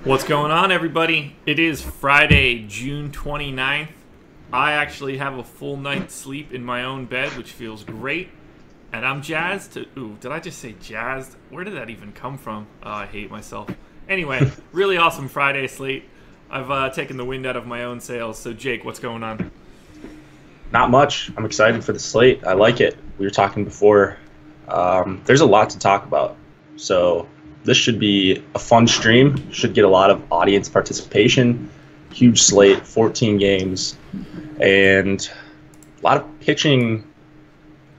What's going on, everybody? It is Friday, June 29th. I actually have a full night's sleep in my own bed, which feels great. And I'm jazzed to... Ooh, did I just say jazzed? Where did that even come from? Oh, I hate myself. Anyway, really awesome Friday slate. I've taken the wind out of my own sails. So, Jake, what's going on? Not much. I'm excited for the slate. I like it. We were talking before. There's a lot to talk about. So this should be a fun stream. Should get a lot of audience participation. Huge slate, 14 games, and a lot of pitching.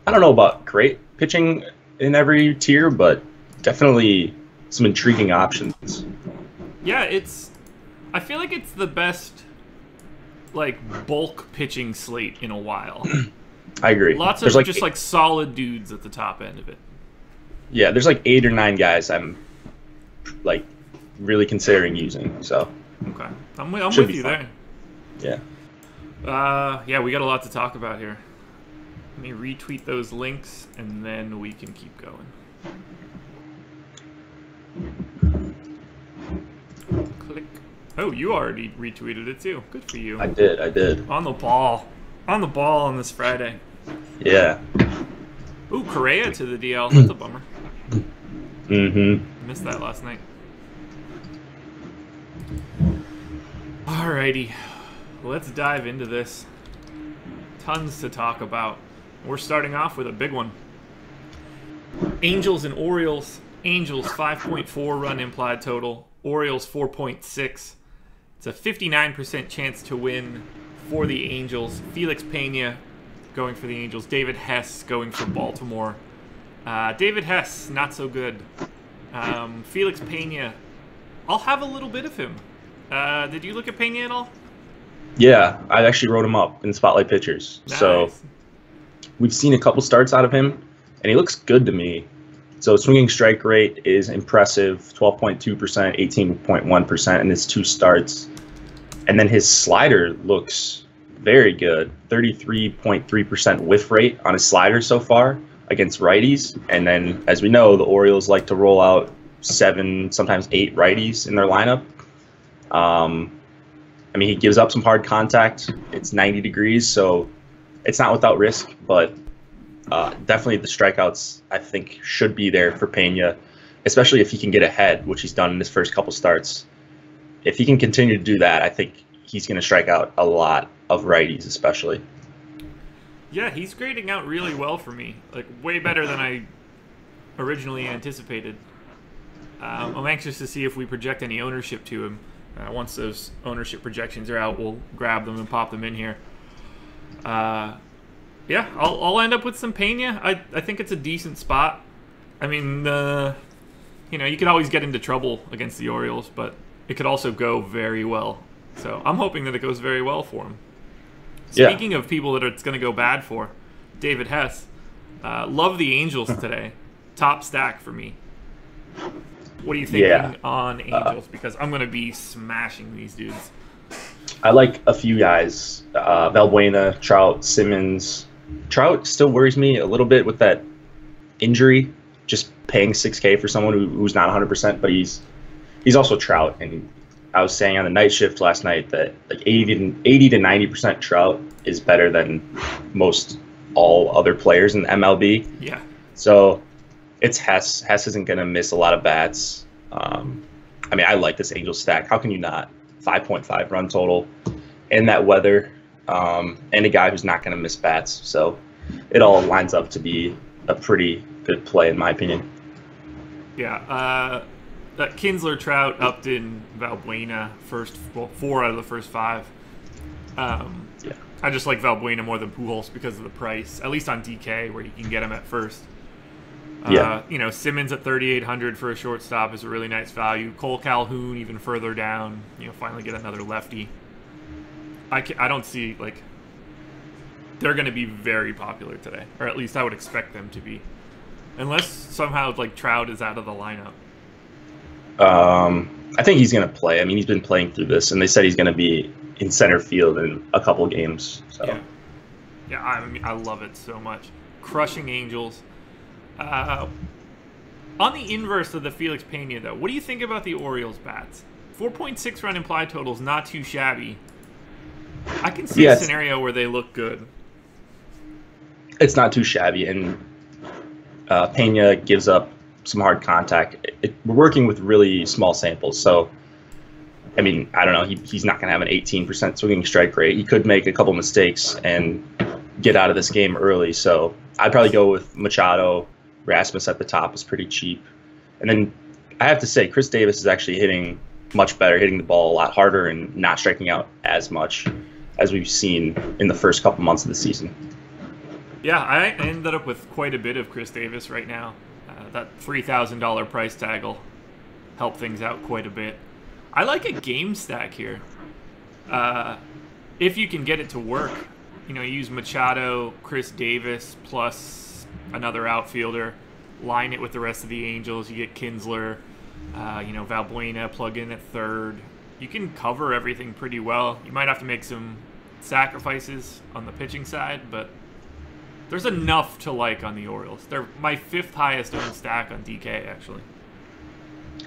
I don't know about great pitching in every tier, but definitely some intriguing options. Yeah, I feel like it's the best, like, bulk pitching slate in a while. I agree. Lots of just like solid dudes at the top end of it. Yeah, there's like 8 or 9 guys I'm like really considering using. So okay, I'm with you there. Yeah. Yeah, we got a lot to talk about here. Let me retweet those links, and then we can keep going. Click. Oh, you already retweeted it too. Good for you. I did. On the ball. On the ball on this Friday. Yeah. Ooh, Correa to the DL. That's a bummer. Mm-hmm. Missed that last night. Alrighty. Let's dive into this. Tons to talk about. We're starting off with a big one. Angels and Orioles. Angels 5.4 run implied total. Orioles 4.6. It's a 59% chance to win for the Angels. Felix Pena going for the Angels. David Hess going for Baltimore. David Hess, not so good. Felix Pena, I'll have a little bit of him. Did you look at Pena at all? Yeah, I actually wrote him up in Spotlight Pitchers. Nice. So we've seen a couple starts out of him, and he looks good to me. So swinging strike rate is impressive, 12.2%, 18.1% in his 2 starts. And then his slider looks very good, 33.3% whiff rate on his slider so far against righties. And then, as we know, the Orioles like to roll out 7, sometimes 8 righties in their lineup. I mean, he gives up some hard contact. It's 90 degrees, so it's not without risk, but definitely the strikeouts, I think, should be there for Pena, especially if he can get ahead, which he's done in his first couple starts. If he can continue to do that, I think he's going to strike out a lot of righties, especially. Yeah, he's grading out really well for me. Like, way better than I originally anticipated. I'm anxious to see if we project any ownership to him. Once those ownership projections are out, we'll grab them and pop them in here. Yeah, I'll end up with some Pena. I think it's a decent spot. I mean, you could always get into trouble against the Orioles, but it could also go very well. So I'm hoping that it goes very well for him. Speaking of people that it's going to go bad for, David Hess. Love the Angels today. Top stack for me. What are you thinking on Angels? Because I'm going to be smashing these dudes. I like a few guys. Valbuena, Trout, Simmons. Trout still worries me a little bit with that injury. Just paying $6K for someone who's not 100%, but he's also Trout. And I was saying on the night shift last night that like 80 to 90% Trout is better than most all other players in the MLB. Yeah. So it's Hess. Hess isn't going to miss a lot of bats. I mean, I like this Angels stack. How can you not? 5.5 run total in that weather, and a guy who's not going to miss bats. So it all lines up to be a pretty good play, in my opinion. Yeah. That Kinsler, Trout, Upton, Valbuena, 4 out of the first 5. Yeah. I just like Valbuena more than Pujols because of the price, at least on DK, where you can get him at first. Simmons at 3,800 for a shortstop is a really nice value. Cole Calhoun even further down. Finally get another lefty. I don't see, like, they're going to be very popular today, or at least I would expect them to be, unless somehow like Trout is out of the lineup. I think he's going to play. I mean, he's been playing through this, and they said he's going to be in center field in a couple games. So. Yeah, I mean, I love it so much. Crushing Angels. On the inverse of the Felix Pena, though, what do you think about the Orioles bats? 4.6 run implied total is not too shabby. I can see a scenario where they look good. It's not too shabby, and Pena gives up some hard contact. We're working with really small samples, so I mean, I don't know. He's not going to have an 18% swinging strike rate. He could make a couple mistakes and get out of this game early. So I'd probably go with Machado. Rasmus at the top is pretty cheap. And then I have to say, Chris Davis is actually hitting much better, hitting the ball a lot harder and not striking out as much as we've seen in the first couple months of the season. Yeah, I ended up with quite a bit of Chris Davis right now. That $3,000 price tag will help things out quite a bit. I like a game stack here. If you can get it to work, you know, use Machado, Chris Davis, plus another outfielder, line it with the rest of the Angels. You get Kinsler, Valbuena, plug in at third. You can cover everything pretty well. You might have to make some sacrifices on the pitching side, but there's enough to like on the Orioles. They're my 5th highest owned stack on DK, actually.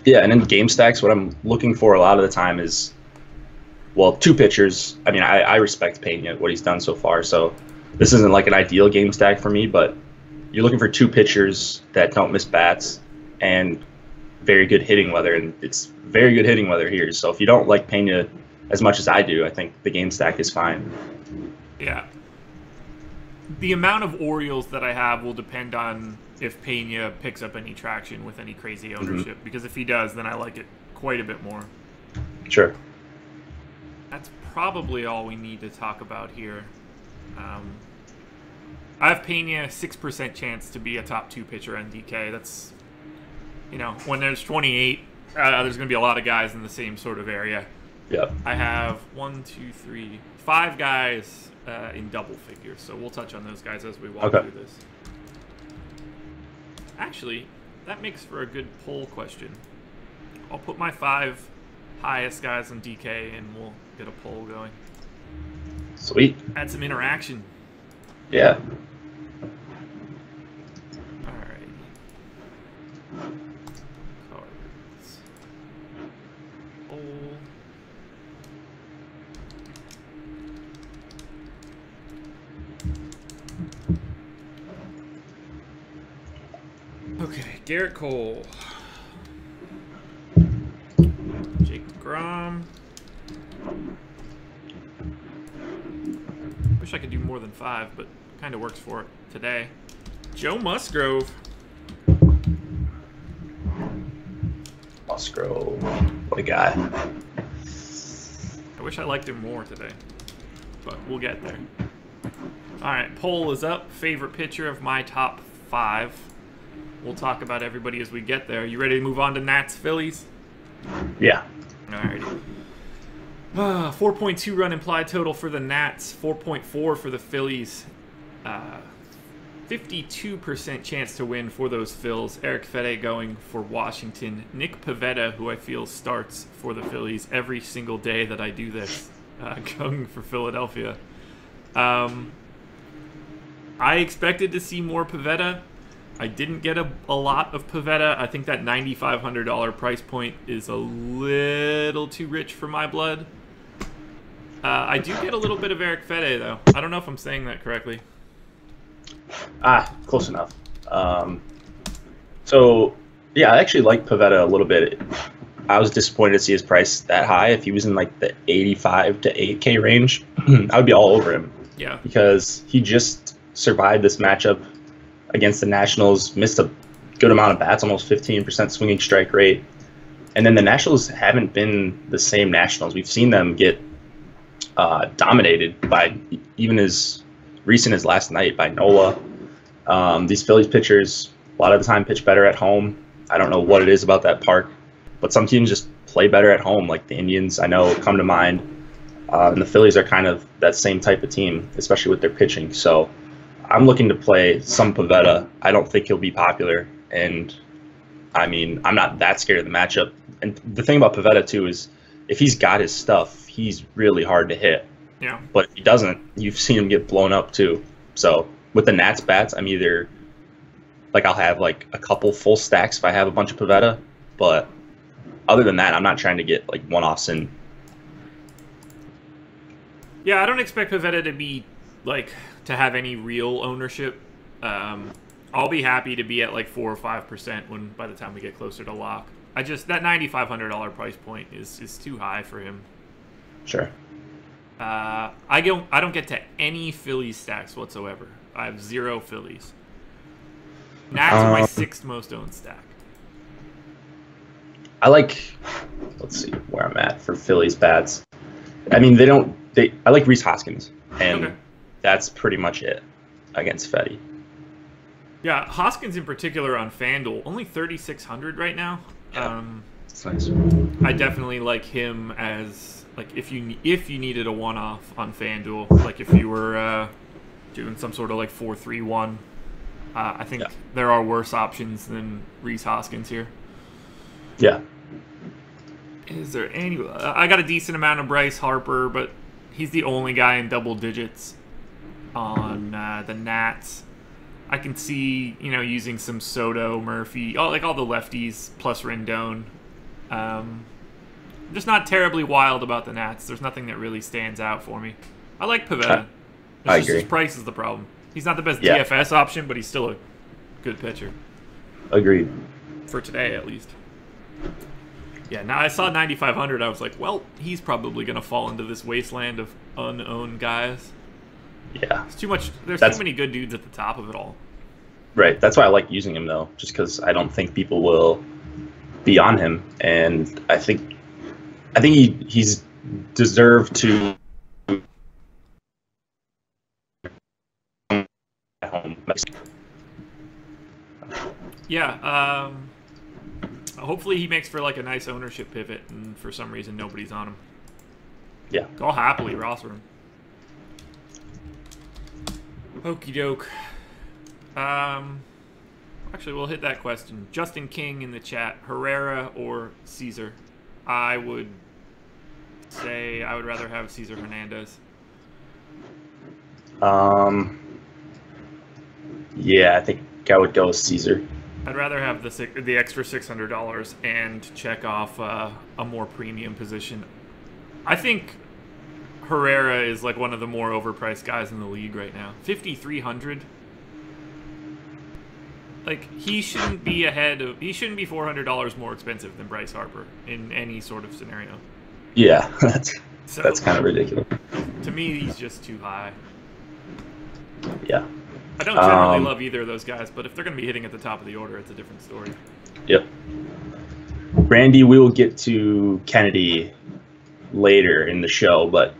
Yeah, and in game stacks, what I'm looking for a lot of the time is, well, 2 pitchers. I mean, I respect Pena, what he's done so far, so this isn't like an ideal game stack for me, but you're looking for 2 pitchers that don't miss bats and very good hitting weather, and it's very good hitting weather here. So if you don't like Pena as much as I do, I think the game stack is fine. Yeah. The amount of Orioles that I have will depend on if Pena picks up any traction with any crazy ownership. Because if he does, then I like it quite a bit more. Sure. That's probably all we need to talk about here. I have Pena 6% chance to be a top 2 pitcher on DK. That's, when there's 28, there's going to be a lot of guys in the same sort of area. Yeah. I have 5 guys in double figures, so we'll touch on those guys as we walk through this. Actually, that makes for a good poll question. I'll put my 5 highest guys on DK, and we'll get a poll going. Sweet. Add some interaction. Yeah. Alright. Cards. Poll. Okay, Garrett Cole. Jake Grom. Wish I could do more than 5, but kind of works for it today. Joe Musgrove. Musgrove. What a guy. I wish I liked him more today, but we'll get there. All right, poll is up. Favorite pitcher of my top 5. We'll talk about everybody as we get there. You ready to move on to Nats Phillies? Yeah. Alrighty. 4.2 run implied total for the Nats. 4.4 for the Phillies. 52% chance to win for those Phils. Eric Fede going for Washington. Nick Pivetta, who I feel starts for the Phillies every single day that I do this, going for Philadelphia. I expected to see more Pivetta. I didn't get a lot of Pivetta. I think that $9,500 price point is a little too rich for my blood. I do get a little bit of Eric Fede, though. I don't know if I'm saying that correctly. Close enough. So, yeah, I actually like Pivetta a little bit. I was disappointed to see his price that high. If he was in like the 85 to 8K range, I would be all over him. Yeah. Because he just survived this matchup against the Nationals, missed a good amount of bats, almost 15% swinging strike rate. And then the Nationals haven't been the same Nationals. We've seen them get dominated by even as recent as last night by Nola. These Phillies pitchers, a lot of the time, pitch better at home. I don't know what it is about that park, but some teams just play better at home, like the Indians, I know, come to mind. And the Phillies are kind of that same type of team, especially with their pitching. So I'm looking to play some Pivetta. I don't think he'll be popular, and I mean, I'm not that scared of the matchup. And the thing about Pivetta, too, is if he's got his stuff, he's really hard to hit. Yeah. But if he doesn't, you've seen him get blown up, too. So with the Nats bats, I'm either, like, I'll have, like, a couple full stacks if I have a bunch of Pivetta, but other than that, I'm not trying to get like one-offs in. Yeah, I don't expect Pivetta to be like to have any real ownership. I'll be happy to be at like 4 or 5% when by the time we get closer to lock. That $9,500 price point is too high for him. Sure. I don't get to any Phillies stacks whatsoever. I have 0 Phillies. Nats are my 6th most owned stack. I like. Let's see where I'm at for Phillies bats. I mean, I like Rhys Hoskins, and that's pretty much it against Fetty. Yeah, Hoskins in particular on FanDuel, only 3,600 right now. Yeah, that's nice. I definitely like him as like if you needed a one-off on FanDuel, like if you were doing some sort of like 4-3-1. I think there are worse options than Rhys Hoskins here. Yeah. Is there any? I got a decent amount of Bryce Harper, but he's the only guy in double digits on the Nats. I can see, using some Soto, Murphy, all the lefties plus Rendon. I'm just not terribly wild about the Nats. There's nothing that really stands out for me. I like Pivetta. I agree. His price is the problem. He's not the best DFS option, but he's still a good pitcher. Agreed. For today, at least. Yeah, now I saw 9,500. I was like, well, he's probably going to fall into this wasteland of unowned guys. Yeah. It's too much. There's too many good dudes at the top of it all. Right. That's why I like using him, though, just because I don't think people will be on him. And I think he's deserved to at home. Yeah. Hopefully he makes for like a nice ownership pivot, and for some reason nobody's on him. Yeah. I'll happily roster him. Okie doke. Actually, we'll hit that question. Justin King in the chat: Herrera or Caesar? I would say I would rather have Cesar Hernandez. Yeah, I think I would go with Caesar. I'd rather have the extra $600 and check off a more premium position. I think Herrera is like one of the more overpriced guys in the league right now. 5,300. Like he shouldn't be $400 more expensive than Bryce Harper in any sort of scenario. Yeah, that's kind of ridiculous. To me, he's just too high. Yeah. I don't generally love either of those guys, but if they're going to be hitting at the top of the order, it's a different story. Yep. Randy, we will get to Kennedy later in the show, but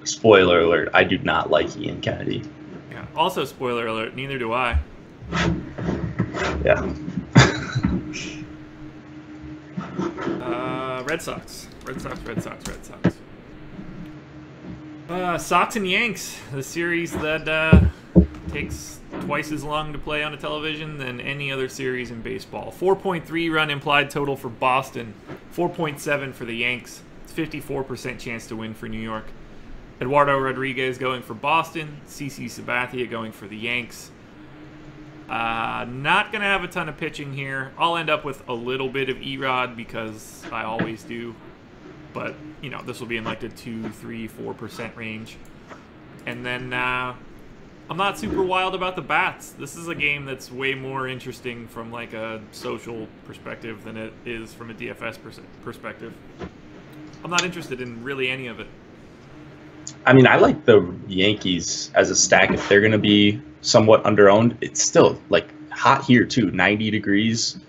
spoiler alert, I do not like Ian Kennedy. Yeah. Also, spoiler alert, neither do I. Yeah. Red Sox. Sox and Yanks, the series that takes twice as long to play on a television than any other series in baseball. 4.3 run implied total for Boston, 4.7 for the Yanks. It's 54% chance to win for New York. Eduardo Rodriguez going for Boston, CC Sabathia going for the Yanks. Not going to have a ton of pitching here. I'll end up with a little bit of Erod because I always do. But, this will be in like the 2, 3, 4% range. And then I'm not super wild about the bats. This is a game that's way more interesting from like a social perspective than it is from a DFS perspective. I'm not interested in really any of it. I mean, I like the Yankees as a stack if they're going to be somewhat underowned. It's still like hot here too, 90 degrees.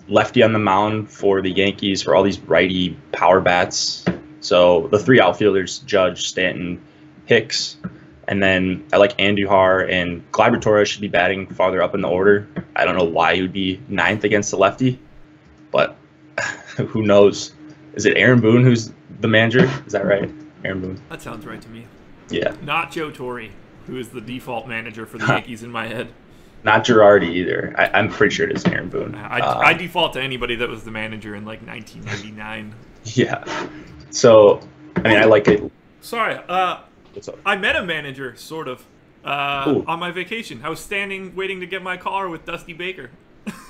Lefty on the mound for the Yankees for all these righty power bats. So the 3 outfielders, Judge, Stanton, Hicks, and then I like Andujar and Gleyber Torres should be batting farther up in the order. I don't know why he would be 9th against the lefty, but who knows? Is it Aaron Boone who's the manager? Is that right? Aaron Boone. That sounds right to me. Yeah. Not Joe Torre, who is the default manager for the Yankees in my head. Not Girardi either. I'm pretty sure it is Aaron Boone. I default to anybody that was the manager in like 1999. Yeah. So, I mean, I like it. Sorry. What's up? I met a manager, sort of, on my vacation. I was standing waiting to get my car with Dusty Baker.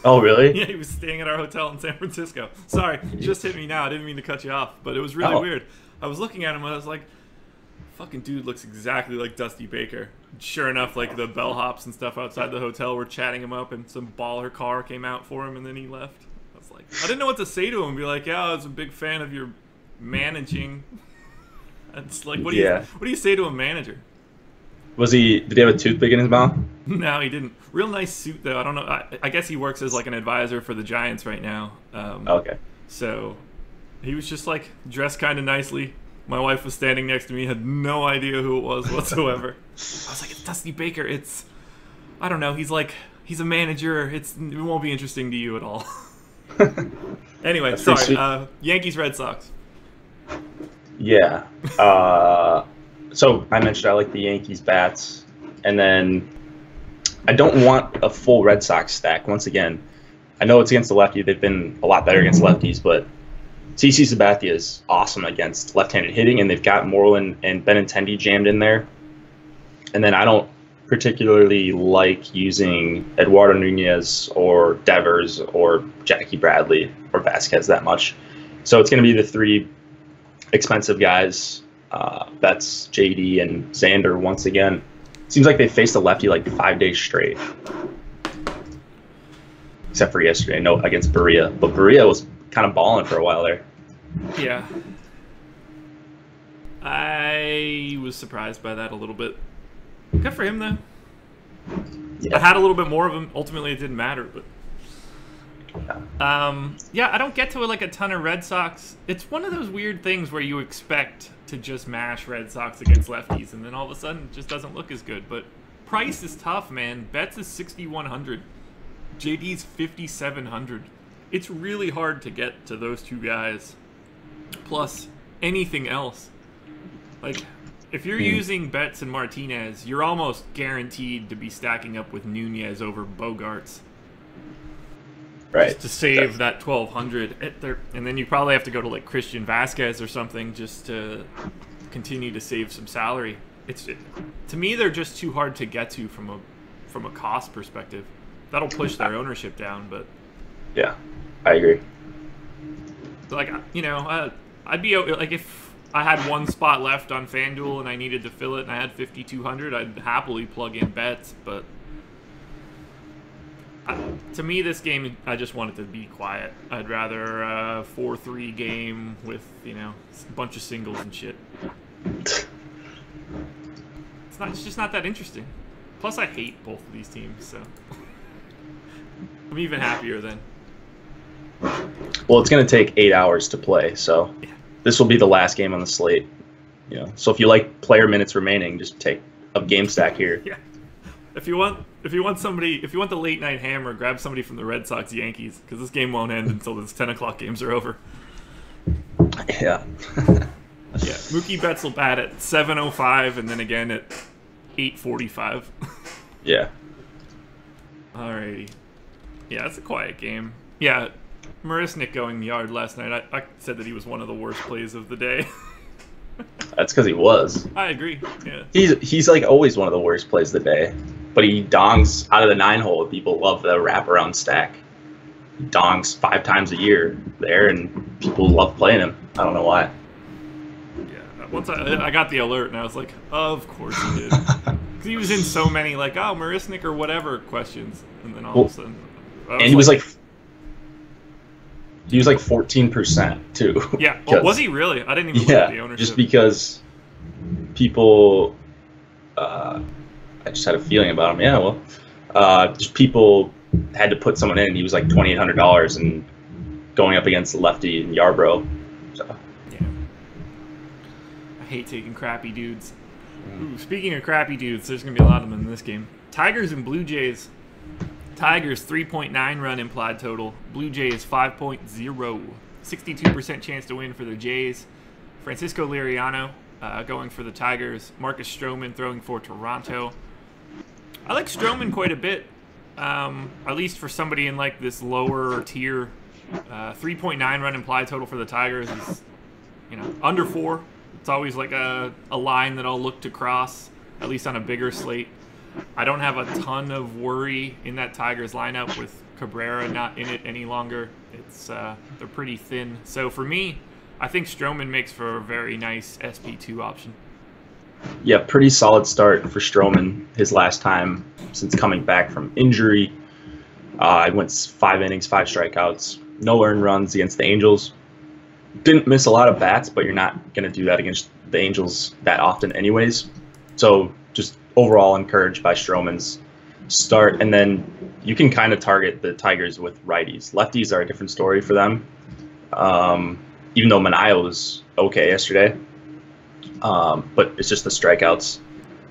Oh, really? Yeah, he was staying at our hotel in San Francisco. Sorry, it just hit me now. I didn't mean to cut you off, but it was really weird. I was looking at him and I was like, fucking dude looks exactly like Dusty Baker. Sure enough, like the bellhops and stuff outside the hotel were chatting him up, and some baller car came out for him, and then he left. I was like, I didn't know what to say to him. Be like, yeah, I was a big fan of your managing. It's like, what do you say to a manager? Did he have a toothpick in his mouth? No, he didn't. Real nice suit, though. I don't know. I guess he works as like an advisor for the Giants right now. Okay. So he was just like dressed kind of nicely. My wife was standing next to me, had no idea who it was whatsoever. I was like, it's Dusty Baker. I don't know. He's a manager. It won't be interesting to you at all. Anyway, sorry. Yankees, Red Sox. Yeah. So I mentioned I like the Yankees bats, and then I don't want a full Red Sox stack. Once again, I know it's against the lefty. They've been a lot better against lefties, but CC Sabathia is awesome against left-handed hitting, and they've got Moreland and Benintendi jammed in there. And then I don't particularly like using Eduardo Nunez or Devers or Jackie Bradley or Vasquez that much. So it's going to be the three expensive guys, Betts, JD, and Xander once again. Seems like they faced a lefty like 5 days straight. Except for yesterday, no, against Berea. But Berea was kind of balling for a while there. Yeah. I was surprised by that a little bit. Good for him, though. Yeah. I had a little bit more of him. Ultimately, it didn't matter, but... yeah, I don't get to like a ton of Red Sox. It's one of those weird things where you expect to just mash Red Sox against lefties, and then all of a sudden it just doesn't look as good. But price is tough, man. Betts is 6,100. JD's 5,700. It's really hard to get to those two guys, plus anything else. Like, if you're using Betts and Martinez, you're almost guaranteed to be stacking up with Nunez over Bogarts. Right. Just to save that 1,200. And then you probably have to go to, like, Christian Vasquez or something just to continue to save some salary. To me, they're just too hard to get to from a cost perspective. That'll push their ownership down, but... Yeah. I agree. Like, you know, I'd be like, if I had one spot left on FanDuel and I needed to fill it and I had 5,200, I'd happily plug in Betts. But to me, this game, I just want it to be quiet. I'd rather a 4-3 game with, you know, a bunch of singles and shit. It's just not that interesting. Plus, I hate both of these teams, so I'm even happier then. Well, it's going to take 8 hours to play, so this will be the last game on the slate. You know, so if you like player minutes remaining, just take a game stack here. Yeah. If you want the late night hammer, grab somebody from the Red Sox Yankees, because this game won't end until those 10 o'clock games are over. Yeah. Yeah. Mookie Betts will bat at 7:05 and then again at 8:45. Yeah. Alrighty. Yeah, it's a quiet game. Yeah. Marisnik going yard last night, I said that he was one of the worst plays of the day. That's because he was. I agree, yeah. He's like always one of the worst plays of the day. But he dongs out of the 9-hole. People love the wraparound stack. He dongs 5 times a year there, and people love playing him. I don't know why. Yeah, once I got the alert, and I was like, of course he did. Because he was in so many, like, oh, Marisnik or whatever questions. And then all of a sudden... He was like 14% too. Yeah, well, was he really? I didn't even look at the ownership. Just because people, I just had a feeling about him. Yeah, well, just people had to put someone in. He was like $2,800 and going up against the lefty in Yarbrough. So. Yeah, I hate taking crappy dudes. Ooh, speaking of crappy dudes, there's gonna be a lot of them in this game. Tigers and Blue Jays. Tigers 3.9 run implied total. Blue Jays 5.0. 62% chance to win for the Jays. Francisco Liriano going for the Tigers. Marcus Stroman throwing for Toronto. I like Stroman quite a bit, at least for somebody in like this lower tier. 3.9 run implied total for the Tigers is, you know, under 4. It's always like a line that I'll look to cross, at least on a bigger slate. I don't have a ton of worry in that Tigers lineup with Cabrera not in it any longer. It's they're pretty thin. So for me, I think Stroman makes for a very nice SP2 option. Yeah, pretty solid start for Stroman his last time since coming back from injury. I went 5 innings, 5 strikeouts, no earned runs against the Angels. Didn't miss a lot of bats, but you're not going to do that against the Angels that often anyways. So just overall encouraged by Stroman's start. And then you can kind of target the Tigers with righties. Lefties are a different story for them. Even though Manaea was okay yesterday. But it's just the strikeouts.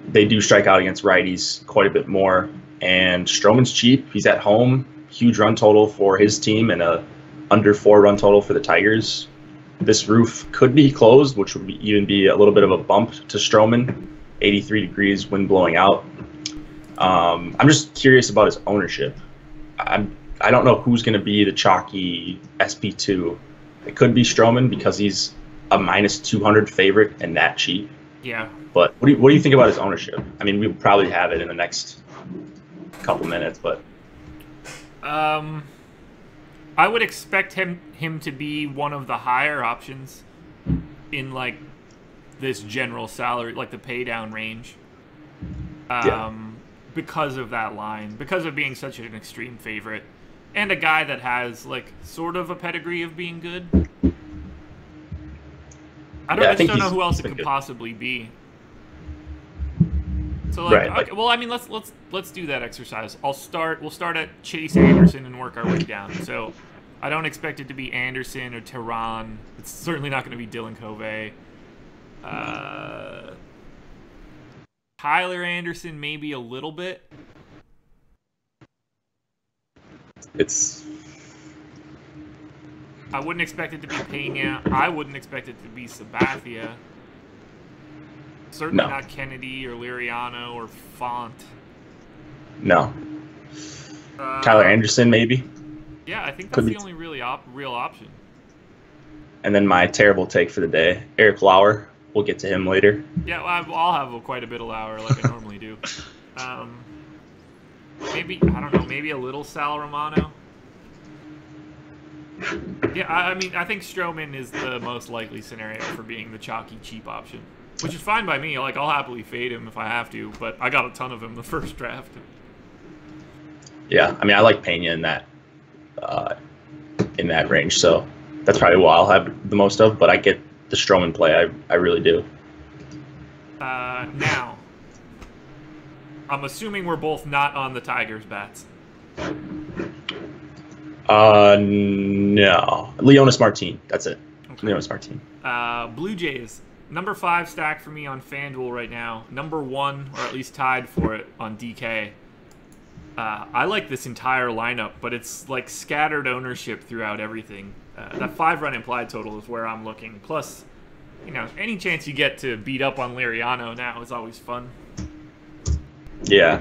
They do strike out against righties quite a bit more. And Stroman's cheap. He's at home. Huge run total for his team and a under 4 run total for the Tigers. This roof could be closed, which would even be a little bit of a bump to Stroman. 83 degrees, wind blowing out. I'm just curious about his ownership. I don't know who's going to be the chalky SP2. It could be Stroman because he's a minus 200 favorite and that cheap. Yeah. But what do you think about his ownership? I mean, we'll probably have it in the next couple minutes, but I would expect him to be one of the higher options in like this general salary, like the pay down range. Because of that line, because of being such an extreme favorite, and a guy that has like sort of a pedigree of being good. I don't know who else it could possibly be. So like, right, okay, well, I mean, let's do that exercise. We'll start at Chase Anderson and work our way down. So I don't expect it to be Anderson or Tehran. It's certainly not going to be Dylan Covey. Tyler Anderson, maybe a little bit. I wouldn't expect it to be Pena. I wouldn't expect it to be Sabathia. Certainly not Kennedy or Liriano or Font. No. Tyler Anderson, maybe. Yeah, I think that's the only really real option. And then my terrible take for the day, Eric Lauer. We'll get to him later. Yeah, well, I'll have quite a bit of Lauer like I normally do. Maybe, I don't know, maybe a little Sal Romano. Yeah, I mean, I think Stroman is the most likely scenario for being the chalky, cheap option. Which is fine by me. Like, I'll happily fade him if I have to, but I got a ton of him the first draft. Yeah, I mean, I like Pena in that range, so that's probably what I'll have the most of, but I get the Stroman play. I really do. Now, I'm assuming we're both not on the Tigers bats. No. Leonis Martin. That's it. Okay. Leonis Martin. Blue Jays. Number 5 stack for me on FanDuel right now. Number 1, or at least tied for it, on DK. I like this entire lineup, but it's like scattered ownership throughout everything. That 5-run implied total is where I'm looking. Plus, you know, any chance you get to beat up on Liriano now is always fun. Yeah.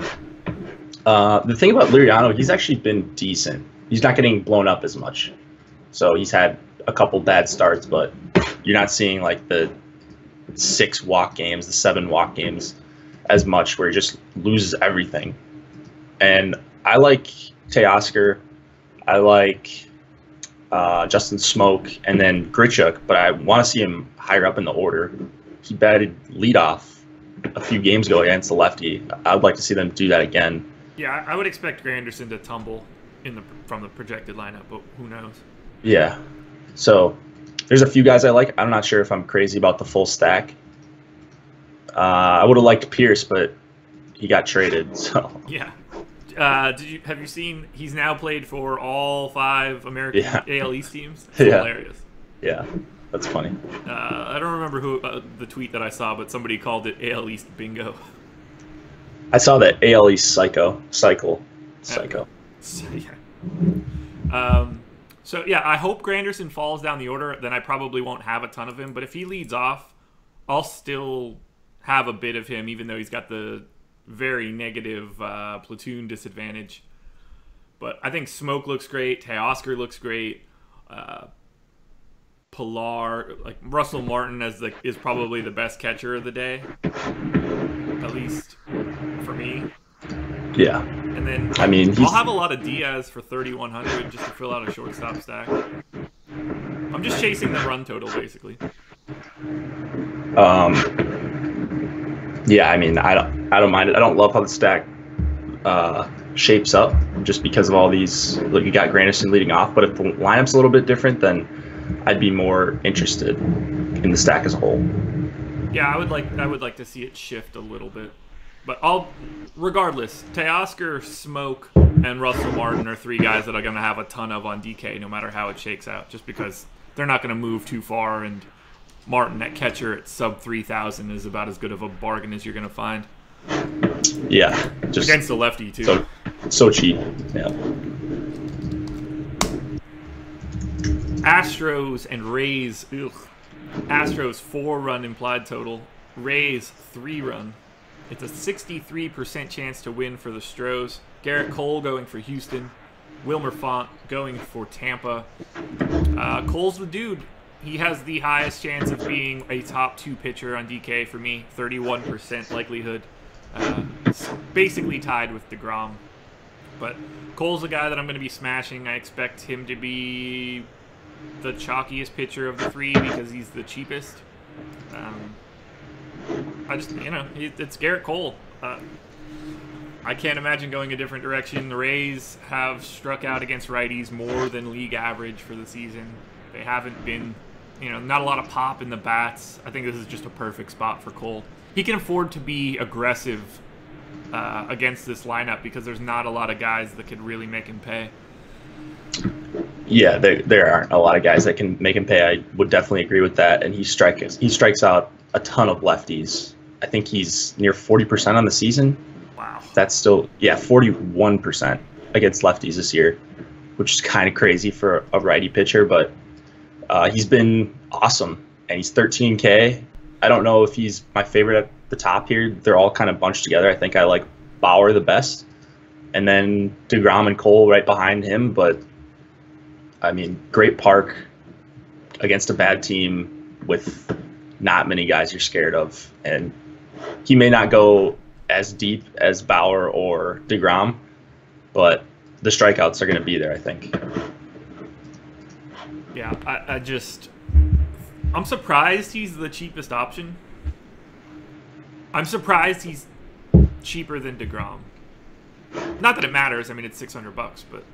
The thing about Liriano, he's actually been decent. He's not getting blown up as much. So he's had a couple bad starts, but you're not seeing like the 6 walk games, the 7 walk games as much where he just loses everything. And I like Teoscar. I like Justin Smoke, and then Grichuk, but I want to see him higher up in the order. He batted leadoff a few games ago against the lefty. I would like to see them do that again. Yeah, I would expect Granderson to tumble from the projected lineup, but who knows? Yeah. So there's a few guys I like. I'm not sure if I'm crazy about the full stack. I would have liked Pierce, but he got traded. So yeah. Have you seen he's now played for all 5 American AL East teams? It's hilarious. Yeah, that's funny. I don't remember who the tweet that I saw, but somebody called it AL East bingo. I saw that AL East cycle. So yeah, I hope Granderson falls down the order. Then I probably won't have a ton of him. But if he leads off, I'll still have a bit of him, even though he's got the very negative platoon disadvantage. But I think Smoke looks great. Teoscar looks great. Pilar, like Russell Martin is probably the best catcher of the day, at least for me. Yeah. And then I mean, I'll have a lot of Diaz for 3,100 just to fill out a shortstop stack. I'm just chasing the run total, basically. Yeah, I mean, I don't mind it. I don't love how the stack shapes up just because of all these. Look, you got Granderson leading off, but if the lineup's a little bit different, then I'd be more interested in the stack as a whole. Yeah, I would like to see it shift a little bit. But regardless, Teoscar, Smoke, and Russell Martin are three guys that I'm going to have a ton of on DK no matter how it shakes out, just because they're not going to move too far, and Martin at catcher at sub 3,000 is about as good of a bargain as you're going to find. Yeah. Just against the lefty, too. So cheap. Yeah. Astros and Rays. Ugh. Astros 4-run implied total. Rays 3-run. It's a 63% chance to win for the Stros. Garrett Cole going for Houston. Wilmer Font going for Tampa. Cole's the dude. He has the highest chance of being a top 2 pitcher on DK for me. 31% likelihood. It's basically tied with DeGrom. But Cole's the guy that I'm going to be smashing. I expect him to be the chalkiest pitcher of the three because he's the cheapest. It's Garrett Cole. I can't imagine going a different direction. The Rays have struck out against righties more than league average for the season. They haven't been, not a lot of pop in the bats. I think this is just a perfect spot for Cole. He can afford to be aggressive against this lineup because there's not a lot of guys that could really make him pay. Yeah, there aren't a lot of guys that can make him pay. I would definitely agree with that. And he strikes out a ton of lefties. I think he's near 40% on the season. Wow. That's still, 41% against lefties this year, which is kind of crazy for a righty pitcher, but he's been awesome. And he's 13K. I don't know if he's my favorite at the top here. They're all kind of bunched together. I think I like Bauer the best. And then DeGrom and Cole right behind him. But, I mean, great park against a bad team with not many guys you're scared of. And he may not go as deep as Bauer or DeGrom, but the strikeouts are going to be there, I think. Yeah, I'm surprised he's the cheapest option. I'm surprised he's cheaper than DeGrom. Not that it matters. I mean, it's $600, but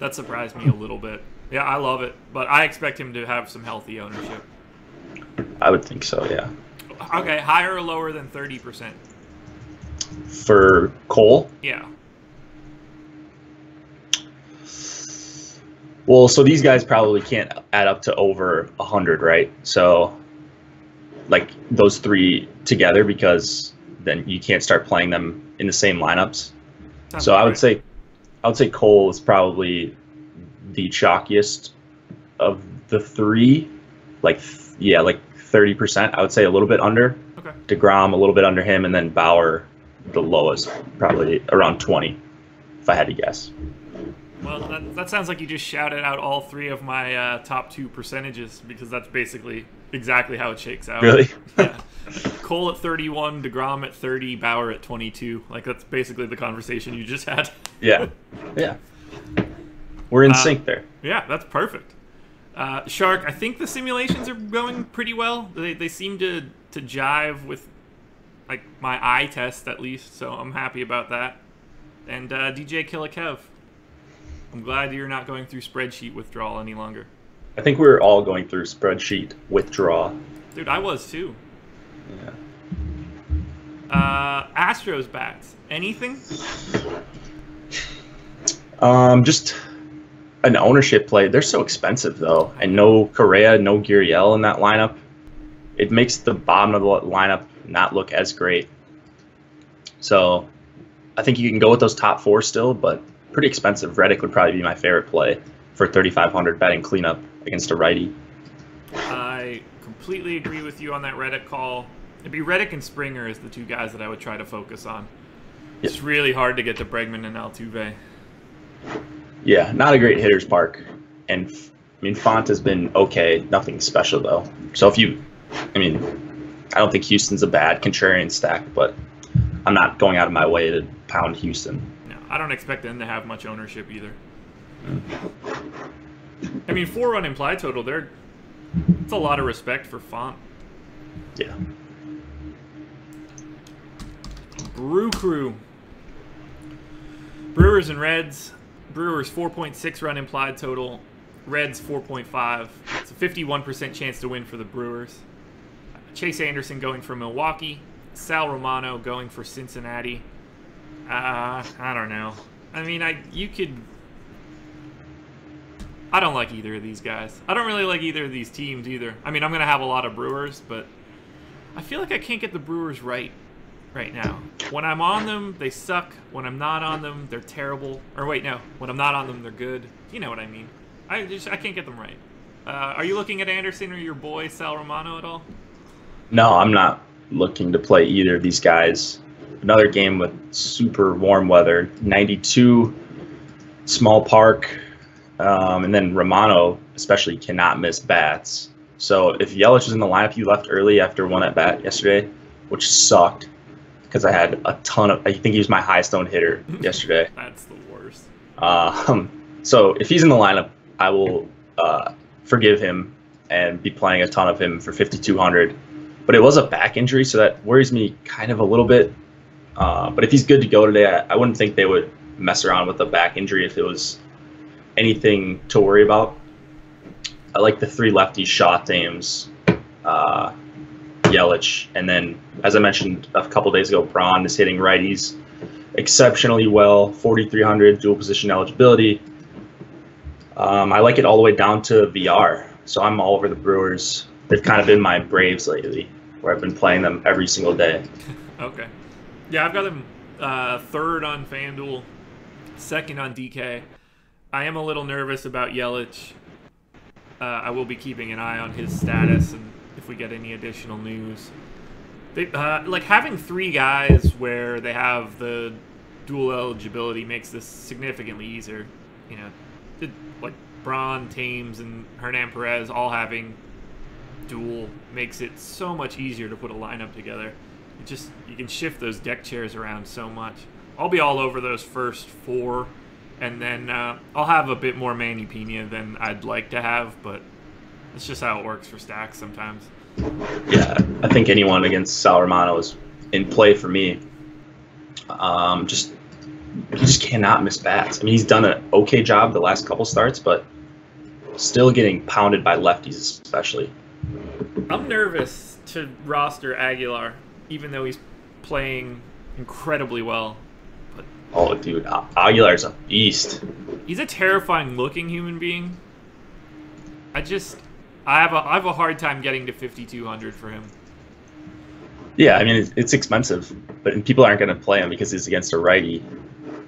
that surprised me a little bit. Yeah, I love it, but I expect him to have some healthy ownership. I would think so, yeah. Okay, higher or lower than 30%? For Cole? Yeah. Well, so these guys probably can't add up to over 100, right? So, like, those three together, because then you can't start playing them in the same lineups. So I would say Cole is probably the chalkiest of the three. Like 30%. I would say a little bit under. Okay. DeGrom a little bit under him, and then Bauer the lowest, probably around 20, if I had to guess. Well, that sounds like you just shouted out all three of my top 2 percentages, because that's basically exactly how it shakes out. Really? Yeah. Cole at 31, DeGrom at 30, Bauer at 22. Like, that's basically the conversation you just had. Yeah. We're in sync there. Yeah, that's perfect. Shark, I think the simulations are going pretty well. They seem to jive with, like, my eye test, at least, so I'm happy about that. And DJ Killakev, I'm glad you're not going through spreadsheet withdrawal any longer. I think we're all going through spreadsheet withdrawal. Dude, I was too. Yeah. Astros bats. Anything? Just an ownership play. They're so expensive, though. And no Correa, no Gurriel in that lineup. It makes the bottom of the lineup not look as great. So I think you can go with those top 4 still, but pretty expensive. Reddick would probably be my favorite play for 3,500 batting cleanup against a righty. I completely agree with you on that Reddick call. It'd be Reddick and Springer as the 2 guys that I would try to focus on. It's Yep. really hard to get to Bregman and Altuve. Yeah, not a great hitter's park. And, I mean, Font has been okay. Nothing special, though. So I don't think Houston's a bad contrarian stack, but I'm not going out of my way to pound Houston. No, I don't expect them to have much ownership either. I mean, 4-run implied total, it's a lot of respect for Font. Yeah. Brew Crew. Brewers and Reds. Brewers 4.6 run implied total. Reds 4.5. It's a 51% chance to win for the Brewers. Chase Anderson going for Milwaukee. Sal Romano going for Cincinnati. I don't know. I mean, I don't like either of these guys. I don't really like either of these teams either. I mean, I'm going to have a lot of Brewers, but I feel like I can't get the Brewers right now. When I'm on them, they suck. When I'm not on them, they're terrible. Or wait, no. When I'm not on them, they're good. You know what I mean. I can't get them right. Are you looking at Anderson or your boy Sal Romano at all? No, I'm not looking to play either of these guys. Another game with super warm weather, 92, small park, and then Romano especially cannot miss bats. So if Yelich was in the lineup, he left early after one at bat yesterday, which sucked because I had a ton of. I think he was my highest owned hitter yesterday. That's the worst. So if he's in the lineup, I will forgive him and be playing a ton of him for 5,200. But it was a back injury, so that worries me kind of a little bit. But if he's good to go today, I wouldn't think they would mess around with a back injury if it was anything to worry about. I like the 3 lefties, Shaw, Thames, Yelich, and then, as I mentioned a couple days ago, Braun is hitting righties exceptionally well, 4,300 dual position eligibility. I like it all the way down to VR, so I'm all over the Brewers. They've kind of been my Braves lately, where I've been playing them every single day. Okay. Yeah, I've got them 3rd on FanDuel, 2nd on DK. I am a little nervous about Yelich. I will be keeping an eye on his status and if we get any additional news. Like having 3 guys where they have the dual eligibility makes this significantly easier. You know, like Braun, Thames, and Hernan Perez all having dual makes it so much easier to put a lineup together. You can shift those deck chairs around so much. I'll be all over those first 4, and then I'll have a bit more Manny Pena than I'd like to have, but it's just how it works for stacks sometimes. Yeah, I think anyone against Sal Romano is in play for me. He just cannot miss bats. I mean, he's done an okay job the last couple starts, but still getting pounded by lefties especially. I'm nervous to roster Aguilar, even though he's playing incredibly well. But oh, dude, Aguilar's a beast. He's a terrifying looking human being. I have a hard time getting to 5,200 for him. Yeah, I mean, it's expensive, but people aren't going to play him because he's against a righty.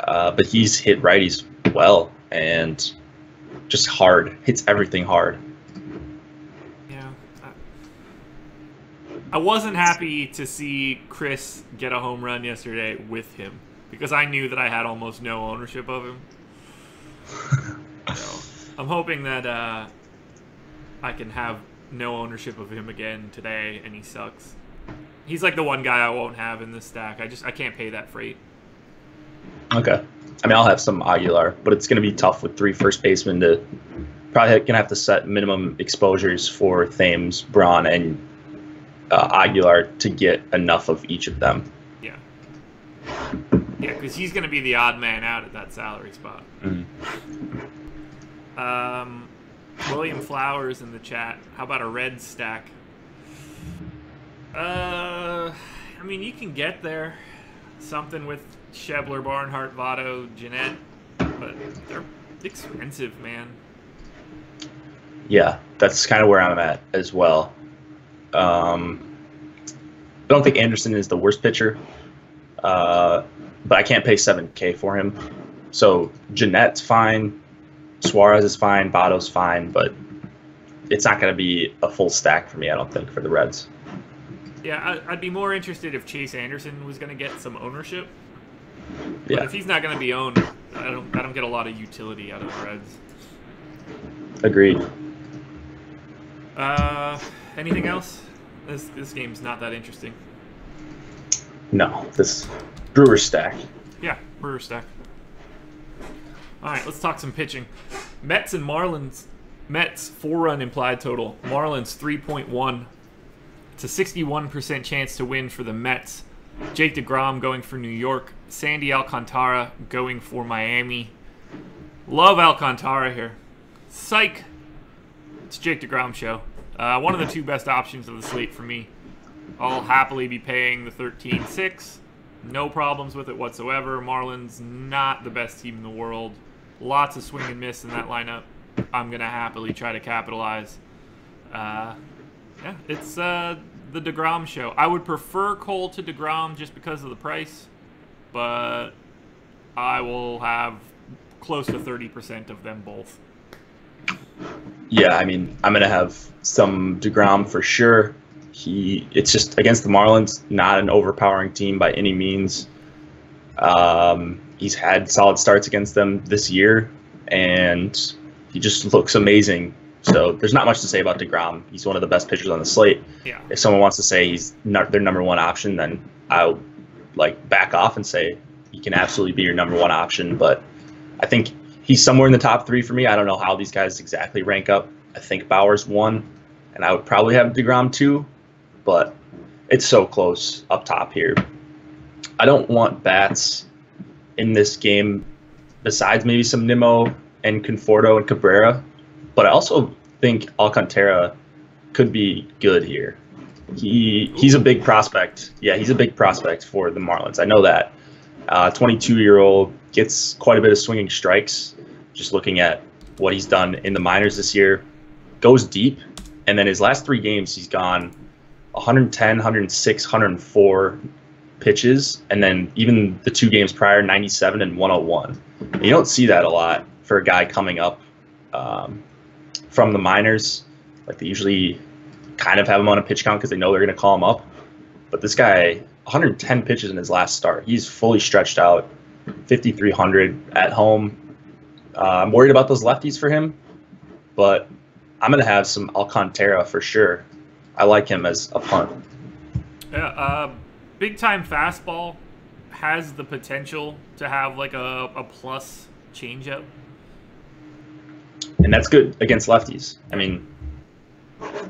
But he's hit righties well and just hard. Hits everything hard. Yeah. I wasn't happy to see Chris get a home run yesterday with him because I knew that I had almost no ownership of him. So I'm hoping that I can have no ownership of him again today, and he sucks. He's like the one guy I won't have in this stack. I can't pay that freight. Okay. I mean, I'll have some Aguilar, but it's going to be tough with 3 first basemen to probably going to have to set minimum exposures for Thames, Braun, and Aguilar to get enough of each of them. Yeah. Yeah, because he's going to be the odd man out at that salary spot. Mm-hmm. William Flowers in the chat. How about a red stack? I mean, you can get there. Something with Schebler, Barnhart, Votto, Jeanette, but they're expensive, man. Yeah, that's kind of where I'm at as well. I don't think Anderson is the worst pitcher, but I can't pay $7K for him. So Jeanette's fine, Suarez is fine, Votto's fine, but it's not going to be a full stack for me, I don't think, for the Reds. Yeah, I'd be more interested if Chase Anderson was going to get some ownership. But Yeah, if he's not going to be owned, I don't get a lot of utility out of the Reds. agreed. Anything else? This game's not that interesting. No, this Brewer stack. Yeah, Brewer stack. All right, let's talk some pitching. Mets and Marlins. Mets 4-run implied total. Marlins 3.1. It's a 61% chance to win for the Mets. Jake DeGrom going for New York. Sandy Alcantara going for Miami. Love Alcantara here. Psych. It's Jake DeGrom show. One of the two best options of the slate for me. I'll happily be paying the 13.6. No problems with it whatsoever. Marlins, not the best team in the world. Lots of swing and miss in that lineup. I'm going to happily try to capitalize. Yeah, it's the DeGrom show. I would prefer Cole to DeGrom just because of the price, but I will have close to 30% of them both. Yeah, I mean, I'm going to have some DeGrom for sure. It's just against the Marlins, not an overpowering team by any means. He's had solid starts against them this year, and he just looks amazing. So there's not much to say about DeGrom. He's one of the best pitchers on the slate. Yeah. If someone wants to say he's not their number one option, then I'll back off and say he can absolutely be your number one option. But I think he's somewhere in the top 3 for me. I don't know how these guys exactly rank up. I think Bauer's 1, and I would probably have DeGrom 2, but it's so close up top here. I don't want bats in this game besides maybe some Nimmo and Conforto and Cabrera, but I also think Alcantara could be good here. He's a big prospect. Yeah, he's a big prospect for the Marlins. I know that. 22-year-old, gets quite a bit of swinging strikes. Just looking at what he's done in the minors this year, goes deep, and then his last 3 games he's gone 110, 106, 104 pitches, and then even the 2 games prior, 97 and 101. You don't see that a lot for a guy coming up from the minors. Like, they usually kind of have him on a pitch count because they know they're going to call him up. But this guy, 110 pitches in his last start. He's fully stretched out, 5,300 at home. I'm worried about those lefties for him, but I'm going to have some Alcantara for sure. I like him as a punt. Yeah, big-time fastball has the potential to have like a plus changeup. And that's good against lefties. I mean,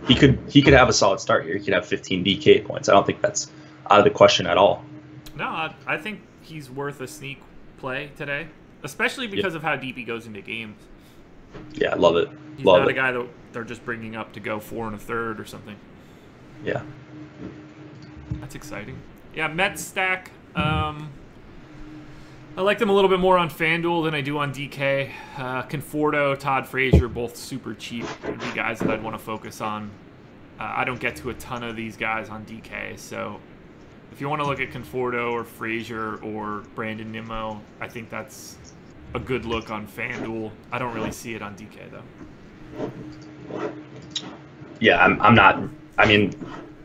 he could have a solid start here. He could have 15 DK points. I don't think that's out of the question at all. No, I think he's worth a sneak play today, especially because of how deep he goes into games. Yeah, I love it. He's not a guy that they're just bringing up to go 4 1/3 or something. Yeah. That's exciting. Yeah, Mets stack. I like them a little bit more on FanDuel than I do on DK. Conforto, Todd Frazier, both super cheap. Would be guys that I'd want to focus on. I don't get to a ton of these guys on DK, so if you want to look at Conforto or Frazier or Brandon Nimmo, I think that's a good look on FanDuel. I don't really see it on DK, though. Yeah, I'm not. I mean,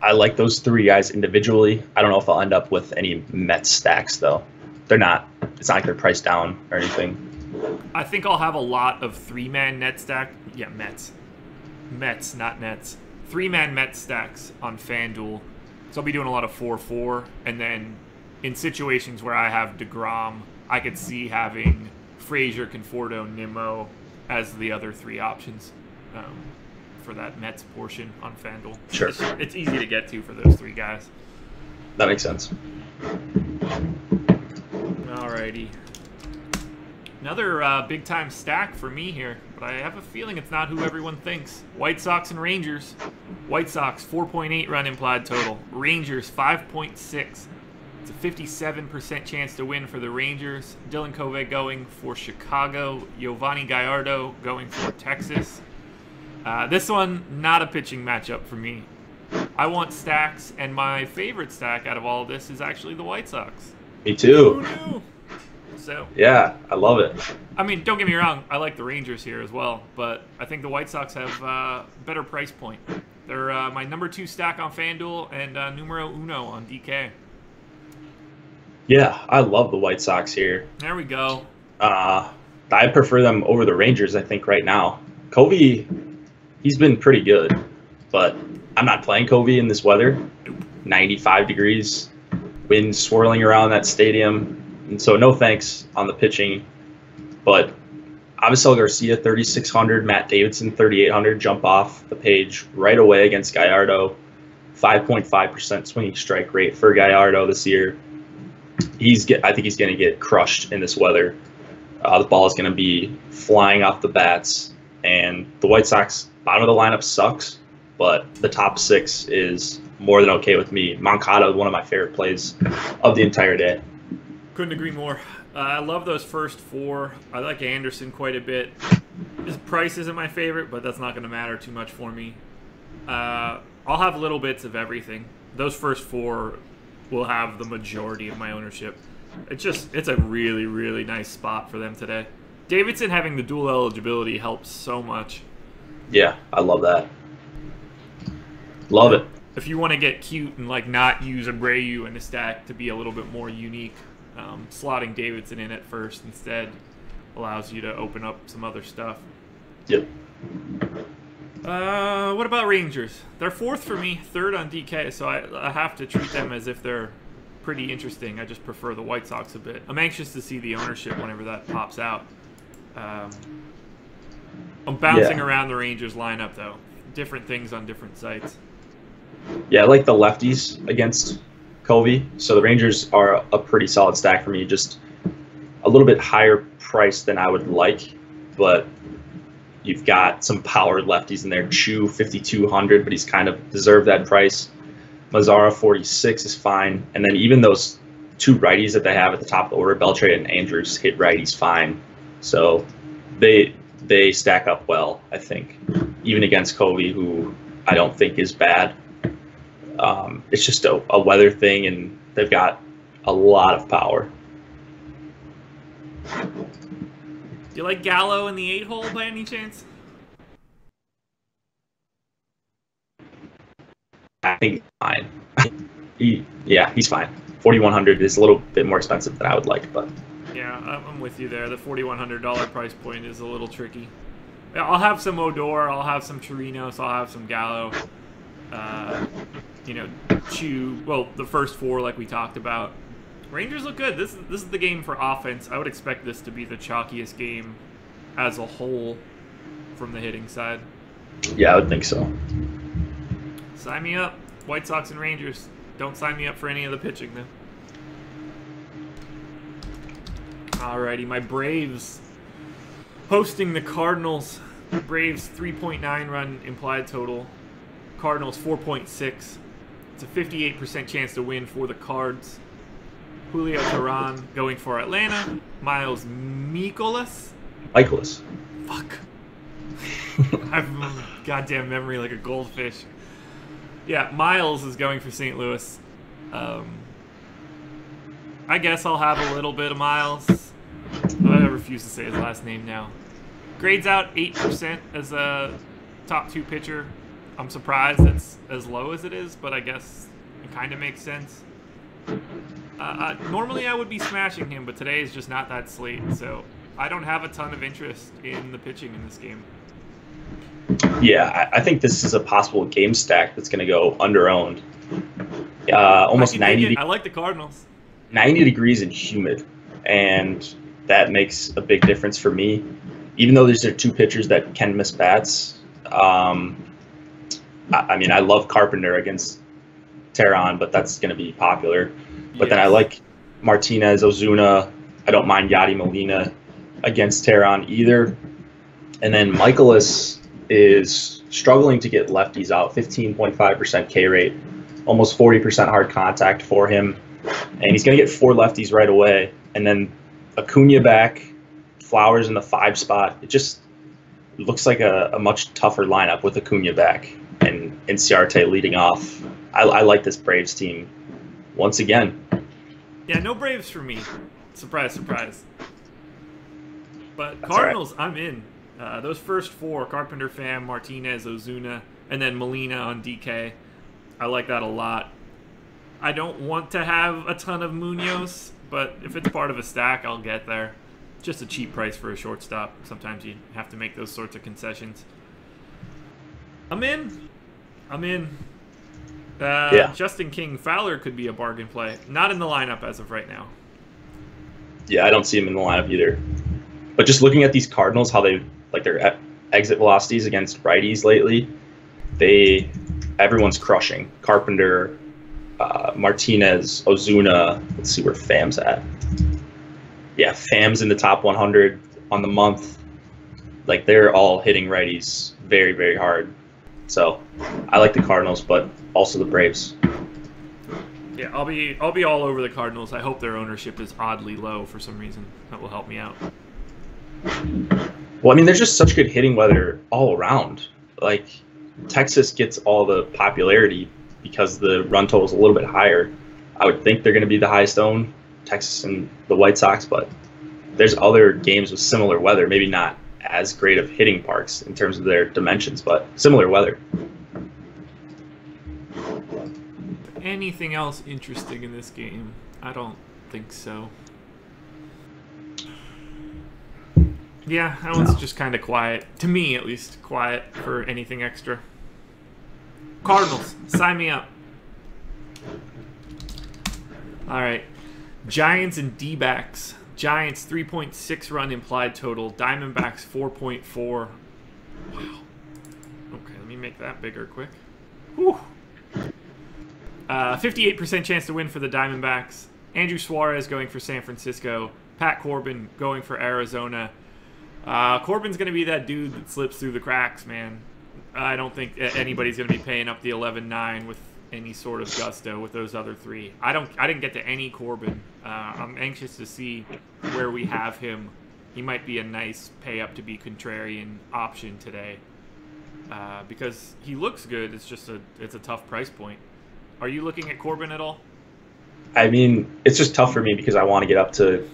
I like those 3 guys individually. I don't know if I'll end up with any Mets stacks, though. They're not. It's not like they're priced down or anything. I think I'll have a lot of 3-man net stack. Yeah, Mets. Mets, not Nets. 3-man Mets stacks on FanDuel. So I'll be doing a lot of 4-4. And then in situations where I have DeGrom, I could see having Frazier, Conforto, Nimmo as the other 3 options for that Mets portion on FanDuel. Sure. It's easy to get to for those 3 guys. That makes sense. Alrighty. Another big-time stack for me here, but I have a feeling it's not who everyone thinks. White Sox and Rangers. White Sox, 4.8 run implied total. Rangers, 5.6. It's a 57% chance to win for the Rangers. Dylan Covey going for Chicago. Giovanni Gallardo going for Texas. This one, not a pitching matchup for me. I want stacks, and my favorite stack out of all of this is actually the White Sox. Me too. Who knew? So Yeah, I love it. I mean, don't get me wrong. I like the Rangers here as well, but I think the White Sox have a better price point. They're my number 2 stack on FanDuel and numero uno on DK. Yeah, I love the White Sox here. There we go. I prefer them over the Rangers, I think, right now. Covey, he's been pretty good, but I'm not playing Covey in this weather. 95 degrees, wind swirling around that stadium. And so no thanks on the pitching, but Avisel Garcia, 3,600. Matt Davidson, 3,800. Jump off the page right away against Gallardo. 5.5% swinging strike rate for Gallardo this year. I think he's going to get crushed in this weather. The ball is going to be flying off the bats. And the White Sox, bottom of the lineup sucks, but the top 6 is more than okay with me. Moncada is one of my favorite plays of the entire day. Couldn't agree more. I love those first 4. I like Anderson quite a bit. His price isn't my favorite, but that's not going to matter too much for me. I'll have little bits of everything. Those first 4 will have the majority of my ownership. It's a really, really nice spot for them today. Davidson having the dual eligibility helps so much. Yeah, I love that. Love it. If you want to get cute and like not use Abreu in the stack to be a little bit more unique, slotting Davidson in at first instead allows you to open up some other stuff. Yep. What about Rangers? They're 4th for me, 3rd on DK, so I have to treat them as if they're pretty interesting. I just prefer the White Sox a bit. I'm anxious to see the ownership whenever that pops out. I'm bouncing around the Rangers lineup, though. Different things on different sites. Yeah, I like the lefties against Covey. So the Rangers are a pretty solid stack for me. Just a little bit higher price than I would like, but you've got some powered lefties in there. Chu, 5,200, but he's kind of deserved that price. Mazzara, 46 is fine. And then even those 2 righties that they have at the top of the order, Beltre and Andrews, hit righties fine. So they stack up well, I think, even against Covey, who I don't think is bad. It's just a weather thing, and they've got a lot of power. Do you like Gallo in the 8-hole by any chance? I think he's fine. He's fine. 4,100 is a little bit more expensive than I would like, but yeah, I'm with you there. The $4,100 price point is a little tricky. I'll have some Odor, I'll have some Chirinos, I'll have some Gallo. Chu. Well, the first 4, like we talked about. Rangers look good. This is the game for offense. I would expect this to be the chalkiest game as a whole from the hitting side. Yeah, I would think so. Sign me up. White Sox and Rangers. Don't sign me up for any of the pitching, though. Alrighty, my Braves hosting the Cardinals. Braves 3.9 run implied total. Cardinals 4.6. It's a 58% chance to win for the Cards. Julio Teheran going for Atlanta. Miles Mikolas. Fuck. I have a goddamn memory like a goldfish. Yeah, Miles is going for St. Louis. I guess I'll have a little bit of Miles. I refuse to say his last name now. Grades out 8% as a top 2 pitcher. I'm surprised it's as low as it is, but I guess it kind of makes sense. Normally I would be smashing him, but today is just not that slate, so I don't have a ton of interest in the pitching in this game. Yeah, I think this is a possible game stack that's going to go under-owned. Almost 90. I like the Cardinals. 90 degrees and humid, and that makes a big difference for me. Even though these are 2 pitchers that can miss bats, I love Carpenter against Teheran, but that's going to be popular. But then I like Martinez, Ozuna. I don't mind Yadi Molina against Teheran either. And then Michaelis is struggling to get lefties out, 15.5% K rate, almost 40% hard contact for him. And he's going to get 4 lefties right away. And then Acuna back, Flowers in the 5 spot. It just looks like a much tougher lineup with Acuna back and Inciarte leading off. I like this Braves team once again. Yeah, no Braves for me. Surprise, surprise. But That's Cardinals, right. I'm in. Those first 4, Carpenter, Pham, Martinez, Ozuna, and then Molina on DK. I like that a lot. I don't want to have a ton of Munoz, but if it's part of a stack, I'll get there. Just a cheap price for a shortstop. Sometimes you have to make those sorts of concessions. I'm in. Yeah. Justin King Fowler could be a bargain play. Not in the lineup as of right now. Yeah, I don't see him in the lineup either. But just looking at these Cardinals, how they like their exit velocities against righties lately, everyone's crushing. Carpenter, Martinez, Ozuna. Let's see where Fam's at. Yeah, Fam's in the top 100 on the month. Like, they're all hitting righties very, very hard. So I like the Cardinals, but also the Braves. Yeah, I'll be all over the Cardinals. I hope their ownership is oddly low for some reason. That will help me out. Well, I mean, there's just such good hitting weather all around. Like, Texas gets all the popularity because the run total is a little bit higher. I would think they're going to be the highest owned, Texas and the White Sox, but there's other games with similar weather, maybe not as great of hitting parks in terms of their dimensions, but similar weather. Anything else interesting in this game? I don't think so. Yeah, that one's just kind of quiet. To me, at least, quiet for anything extra. Cardinals, sign me up. All right. Giants and D-backs. Giants, 3.6 run implied total. Diamondbacks, 4.4. Wow. Okay, let me make that bigger quick. Whew. 58% chance to win for the Diamondbacks. Andrew Suarez going for San Francisco. Pat Corbin going for Arizona. Corbin's going to be that dude that slips through the cracks, man. I don't think anybody's going to be paying up the 11-9 with any sort of gusto with those other three. I didn't get to any Corbin. I'm anxious to see where we have him. He might be a nice pay up to be contrarian option today because he looks good. It's just it's a tough price point. Are you looking at Corbin at all? I mean, it's just tough for me because I want to get up to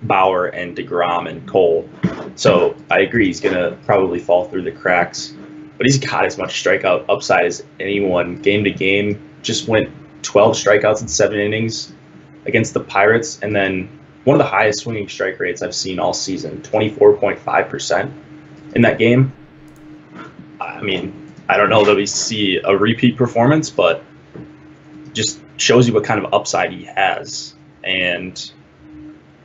Bauer and DeGrom and Cole. So I agree he's going to probably fall through the cracks. But he's got as much strikeout upside as anyone. Game to game, just went 12 strikeouts in 7 innings against the Pirates. And then one of the highest swinging strike rates I've seen all season, 24.5% in that game. I mean, I don't know that we see a repeat performance, but just shows you what kind of upside he has. And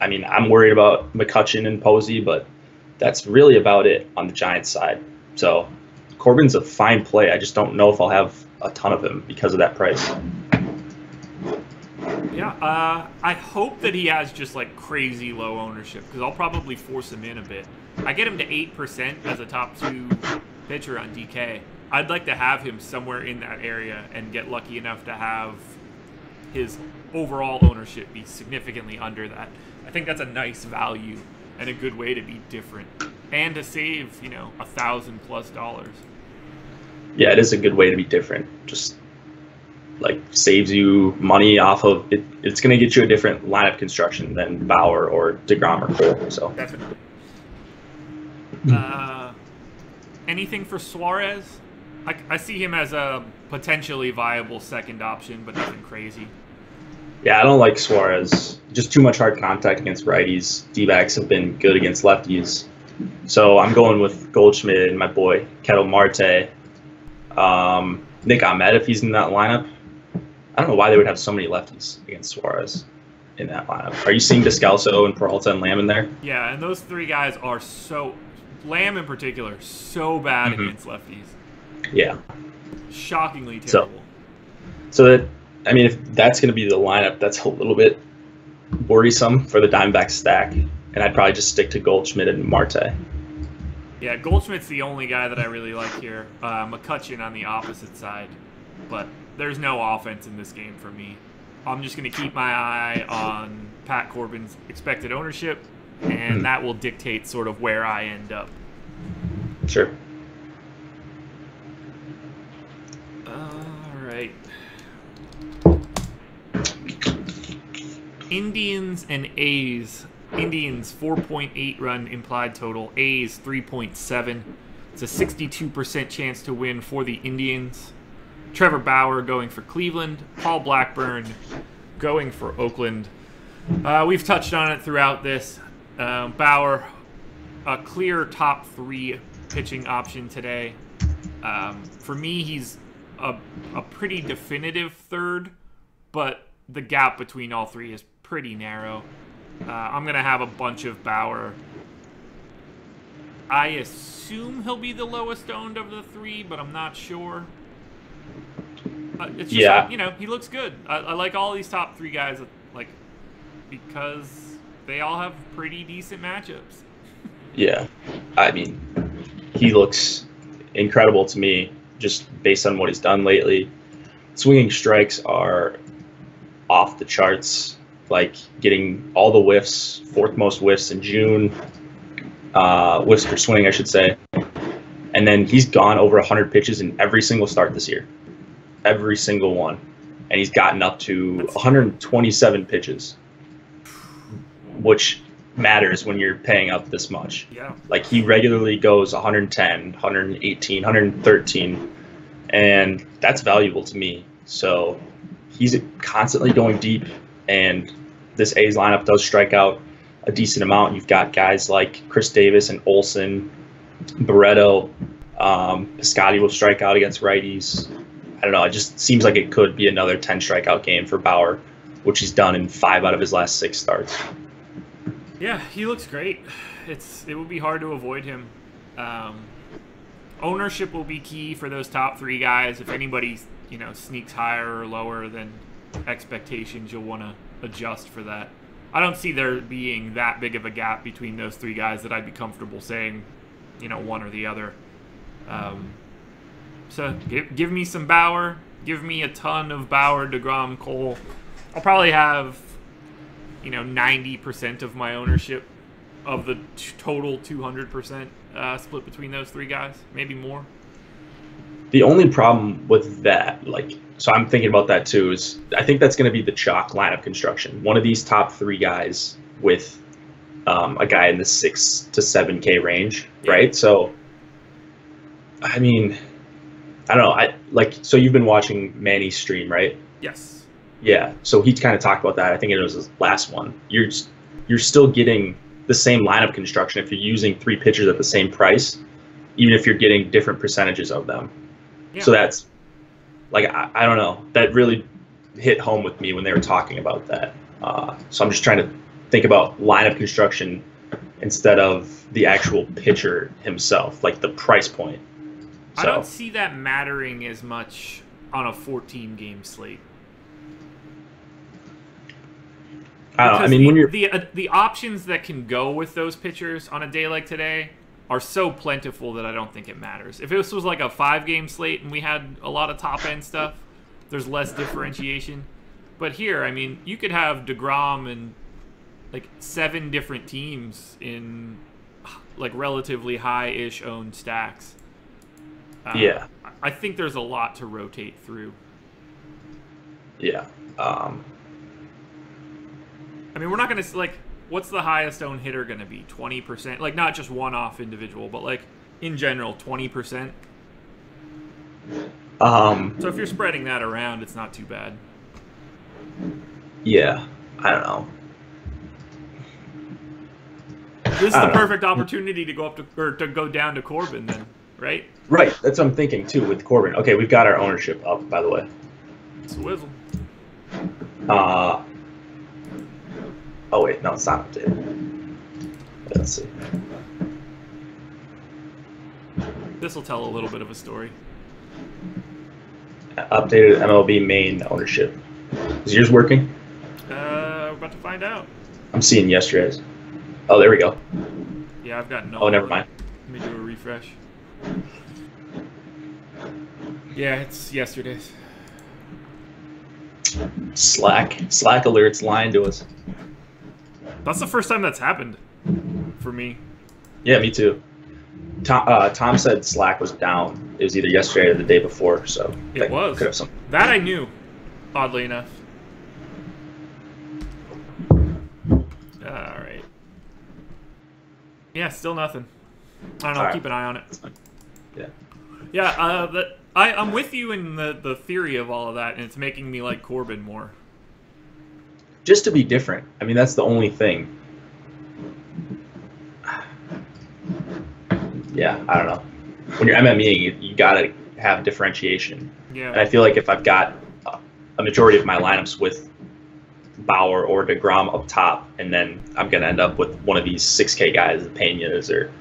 I mean, I'm worried about McCutchen and Posey, but that's really about it on the Giants side. So Corbin's a fine play. I just don't know if I'll have a ton of him because of that price. Yeah, I hope that he has just like crazy low ownership because I'll probably force him in a bit. I get him to 8% as a top 2 pitcher on DK. I'd like to have him somewhere in that area and get lucky enough to have his overall ownership be significantly under that. I think that's a nice value and a good way to be different and to save, $1,000+. Yeah, it is a good way to be different. Just like saves you money off of it. It's going to get you a different lineup construction than Bauer or DeGrom or Cole. So definitely. Anything for Suarez? I see him as a potentially viable second option, but nothing crazy. Yeah, I don't like Suarez. Just too much hard contact against righties. D-backs have been good against lefties. So I'm going with Goldschmidt and my boy Ketel Marte. Nick Ahmed, if he's in that lineup. I don't know why they would have so many lefties against Suarez in that lineup. Are you seeing Descalso and Peralta and Lamb in there? Yeah, and those 3 guys are Lamb in particular, so bad against lefties. Yeah. Shockingly terrible. I mean, if that's going to be the lineup, that's a little bit worrisome for the Diamondback stack. And I'd probably just stick to Goldschmidt and Marte. Yeah, Goldschmidt's the only guy that I really like here. McCutchen on the opposite side. But there's no offense in this game for me. I'm just going to keep my eye on Pat Corbin's expected ownership, and that will dictate sort of where I end up. Sure. All right. Indians and A's. Indians 4.8 run implied total. A's 3.7. It's a 62% chance to win for the Indians. Trevor Bauer going for Cleveland. Paul Blackburn going for Oakland. We've touched on it throughout this. Bauer, a clear top 3 pitching option today. For me, he's a pretty definitive third, but the gap between all 3 is pretty narrow. I'm going to have a bunch of Bauer. I assume he'll be the lowest owned of the three, but I'm not sure. It's just, he looks good. I like all these top three guys, because they all have pretty decent matchups. Yeah. I mean, he looks incredible to me just based on what he's done lately. Swinging strikes are off the charts, like getting all the whiffs, fourth most whiffs in June, whiffs per swing, I should say. And then he's gone over 100 pitches in every single start this year. Every single one. And he's gotten up to 127 pitches, which matters when you're paying up this much. Yeah. Like he regularly goes 110, 118, 113, and that's valuable to me. So he's constantly going deep, and this A's lineup does strike out a decent amount. You've got guys like Chris Davis and Olsen, Barreto, Piscotty will strike out against righties. I don't know. It just seems like it could be another 10 strikeout game for Bauer, which he's done in 5 out of his last 6 starts. Yeah, he looks great. It would be hard to avoid him. Ownership will be key for those top 3 guys. If anybody, sneaks higher or lower than expectations, you'll want to adjust for that. I don't see there being that big of a gap between those 3 guys that I'd be comfortable saying, one or the other. So give me some Bauer. Give me a ton of Bauer, DeGrom, Cole. I'll probably have 90% of my ownership of the total 200% split between those 3 guys, maybe more. The only problem with that, so I'm thinking about that too, is I think that's going to be the chalk lineup construction. One of these top 3 guys with a guy in the 6 to 7K range, right? So, I mean, I don't know. So you've been watching Manny's stream, right? Yes. Yeah, so he kind of talked about that. I think it was his last one. You're still getting the same lineup construction if you're using 3 pitchers at the same price, even if you're getting different percentages of them. Yeah. So that's, I don't know. That really hit home with me when they were talking about that. So I'm just trying to think about lineup construction instead of the actual pitcher himself, like the price point. So, I don't see that mattering as much on a 14-game slate. I don't know. I mean, when you're the options that can go with those pitchers on a day like today are so plentiful that I don't think it matters. If this was like a 5-game slate and we had a lot of top-end stuff, there's less differentiation. But here, I mean, you could have DeGrom and 7 different teams in relatively high-ish owned stacks. Yeah. I think there's a lot to rotate through. Yeah. I mean, we're not going to, what's the highest owned hitter going to be? 20%? Not just one-off individual, but, in general, 20%? So if you're spreading that around, it's not too bad. Yeah. I don't know. This is the perfect opportunity to go up to go down to Corbin then, right? Right. That's what I'm thinking, too, with Corbin. Okay, we've got our ownership up, by the way. Swizzle. Oh, wait. No, it's not updated. Let's see. This will tell a little bit of a story. Updated MLB main ownership. Is yours working? We're about to find out. I'm seeing yesterday's. Oh, there we go. Yeah, I've got no. Oh, never mind. Let me do a refresh. Yeah, it's yesterday's. Slack alerts lying to us. That's the first time that's happened for me. Yeah, me too. Tom said Slack was down. It was either yesterday or the day before, so it was. Could have some. That I knew, oddly enough. All right. Yeah, still nothing. I don't know. I'll keep an eye on it. Yeah. Yeah. I'm with you in the theory of all of that, and it's making me like Corbin more. Just to be different. I mean, that's the only thing. Yeah, I don't know. When you're MMEing, you got to have differentiation. Yeah. And I feel like if I've got a majority of my lineups with Bauer or DeGrom up top, and then I'm going to end up with one of these 6K guys, Peñas or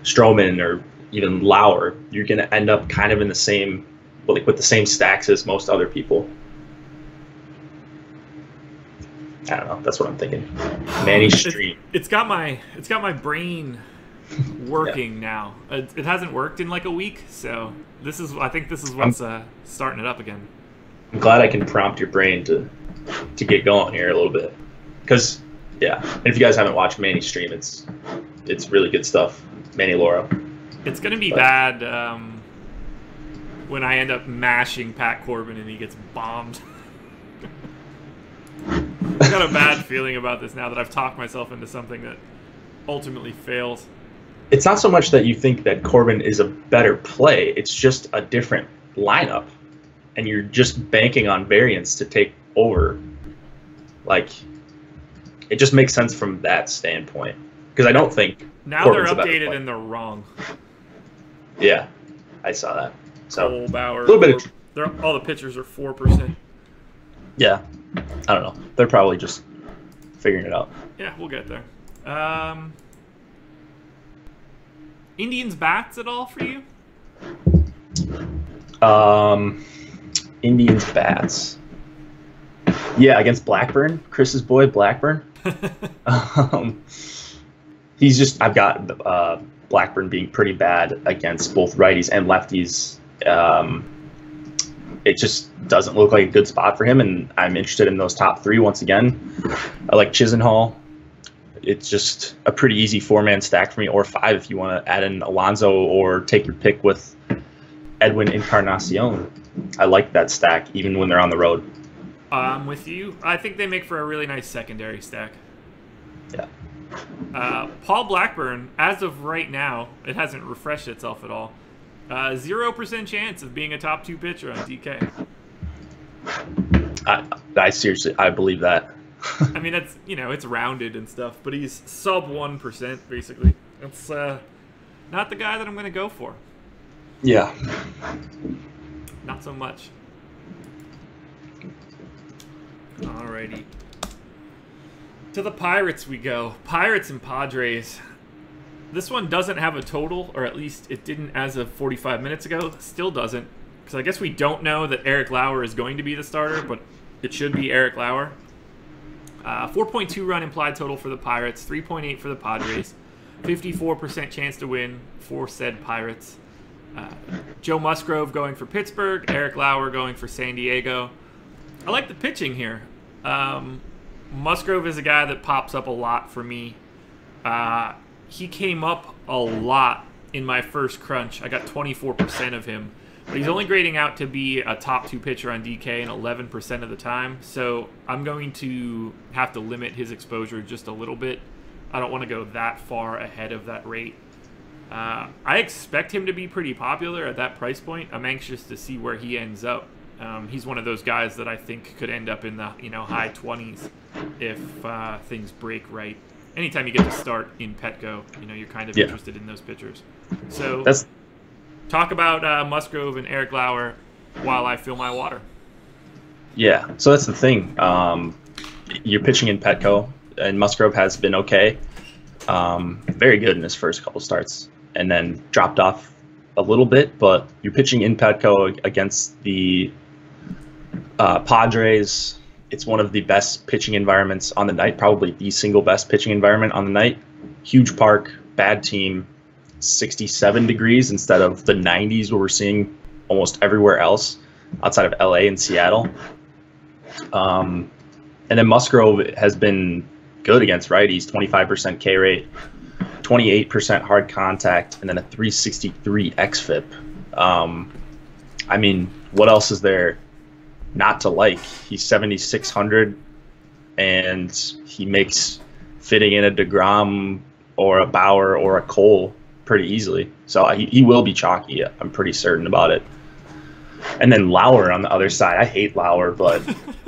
Stroman or even Lauer. You're going to end up kind of in the same, like with the same stacks as most other people. I don't know. That's what I'm thinking. Manny Street. It's got my brain working now. It hasn't worked in like a week, so I think this is what's starting it up again. I'm glad I can prompt your brain to get going here a little bit, because and if you guys haven't watched Manny's stream, it's really good stuff. Manny Laura. It's gonna be bad when I end up mashing Pat Corbin and he gets bombed. I've got a bad feeling about this now that I've talked myself into something that ultimately fails. It's not so much that you think that Corbin is a better play, it's just a different lineup, and you're just banking on variance to take over. Like, it just makes sense from that standpoint, because I don't think now Corbin's they're updated and they're wrong. Yeah, I saw that. So Cole, Bauer, a little bit of all the pitchers are 4%. Yeah, I don't know. They're probably just figuring it out. Yeah, we'll get there. Indians bats at all for you? Indians bats. Yeah, against Blackburn, Chris's boy Blackburn. He's just, I've got Blackburn being pretty bad against both righties and lefties. It just doesn't look like a good spot for him, and I'm interested in those top three once again. I like Chisenhall. It's just a pretty easy 4-man stack for me, or 5 if you want to add in Alonso or take your pick with Edwin Encarnacion. I like that stack even when they're on the road. I'm with you. I think they make for a really nice secondary stack. Yeah. Paul Blackburn, as of right now, it hasn't refreshed itself at all. 0% chance of being a top 2 pitcher on DK. I seriously, I believe that. I mean, that's, it's rounded and stuff, but he's sub 1% basically. That's not the guy that I'm going to go for. Yeah. Not so much. Alrighty. To the Pirates we go. Pirates and Padres. This one doesn't have a total, or at least it didn't as of 45 minutes ago. Still doesn't. Because I guess we don't know that Eric Lauer is going to be the starter, but it should be Eric Lauer. 4.2 run implied total for the Pirates, 3.8 for the Padres, 54% chance to win for said Pirates. Joe Musgrove going for Pittsburgh, Eric Lauer going for San Diego. I like the pitching here. Musgrove is a guy that pops up a lot for me. He came up a lot in my first crunch. I got 24% of him. But he's only grading out to be a top 2 pitcher on DK and 11% of the time. So I'm going to have to limit his exposure just a little bit. I don't want to go that far ahead of that rate. I expect him to be pretty popular at that price point. I'm anxious to see where he ends up. He's one of those guys that I think could end up in the high 20s if things break right. Anytime you get to start in Petco, you're kind of interested in those pitchers. So talk about Musgrove and Eric Lauer while I fill my water. Yeah, so that's the thing. You're pitching in Petco, and Musgrove has been okay. Very good in his first couple starts, and then dropped off a little bit, but you're pitching in Petco against the Padres. It's one of the best pitching environments on the night, probably the single best pitching environment on the night. Huge park, bad team, 67 degrees instead of the 90s where we're seeing almost everywhere else outside of LA and Seattle. And then Musgrove has been good against righties, 25% K rate, 28% hard contact, and then a 363 xFIP. I mean, what else is there not to like? He's 7,600, and he makes fitting in a DeGrom or a Bauer or a Cole pretty easily. So he will be chalky. I'm pretty certain about it. And then Lauer on the other side. I hate Lauer, but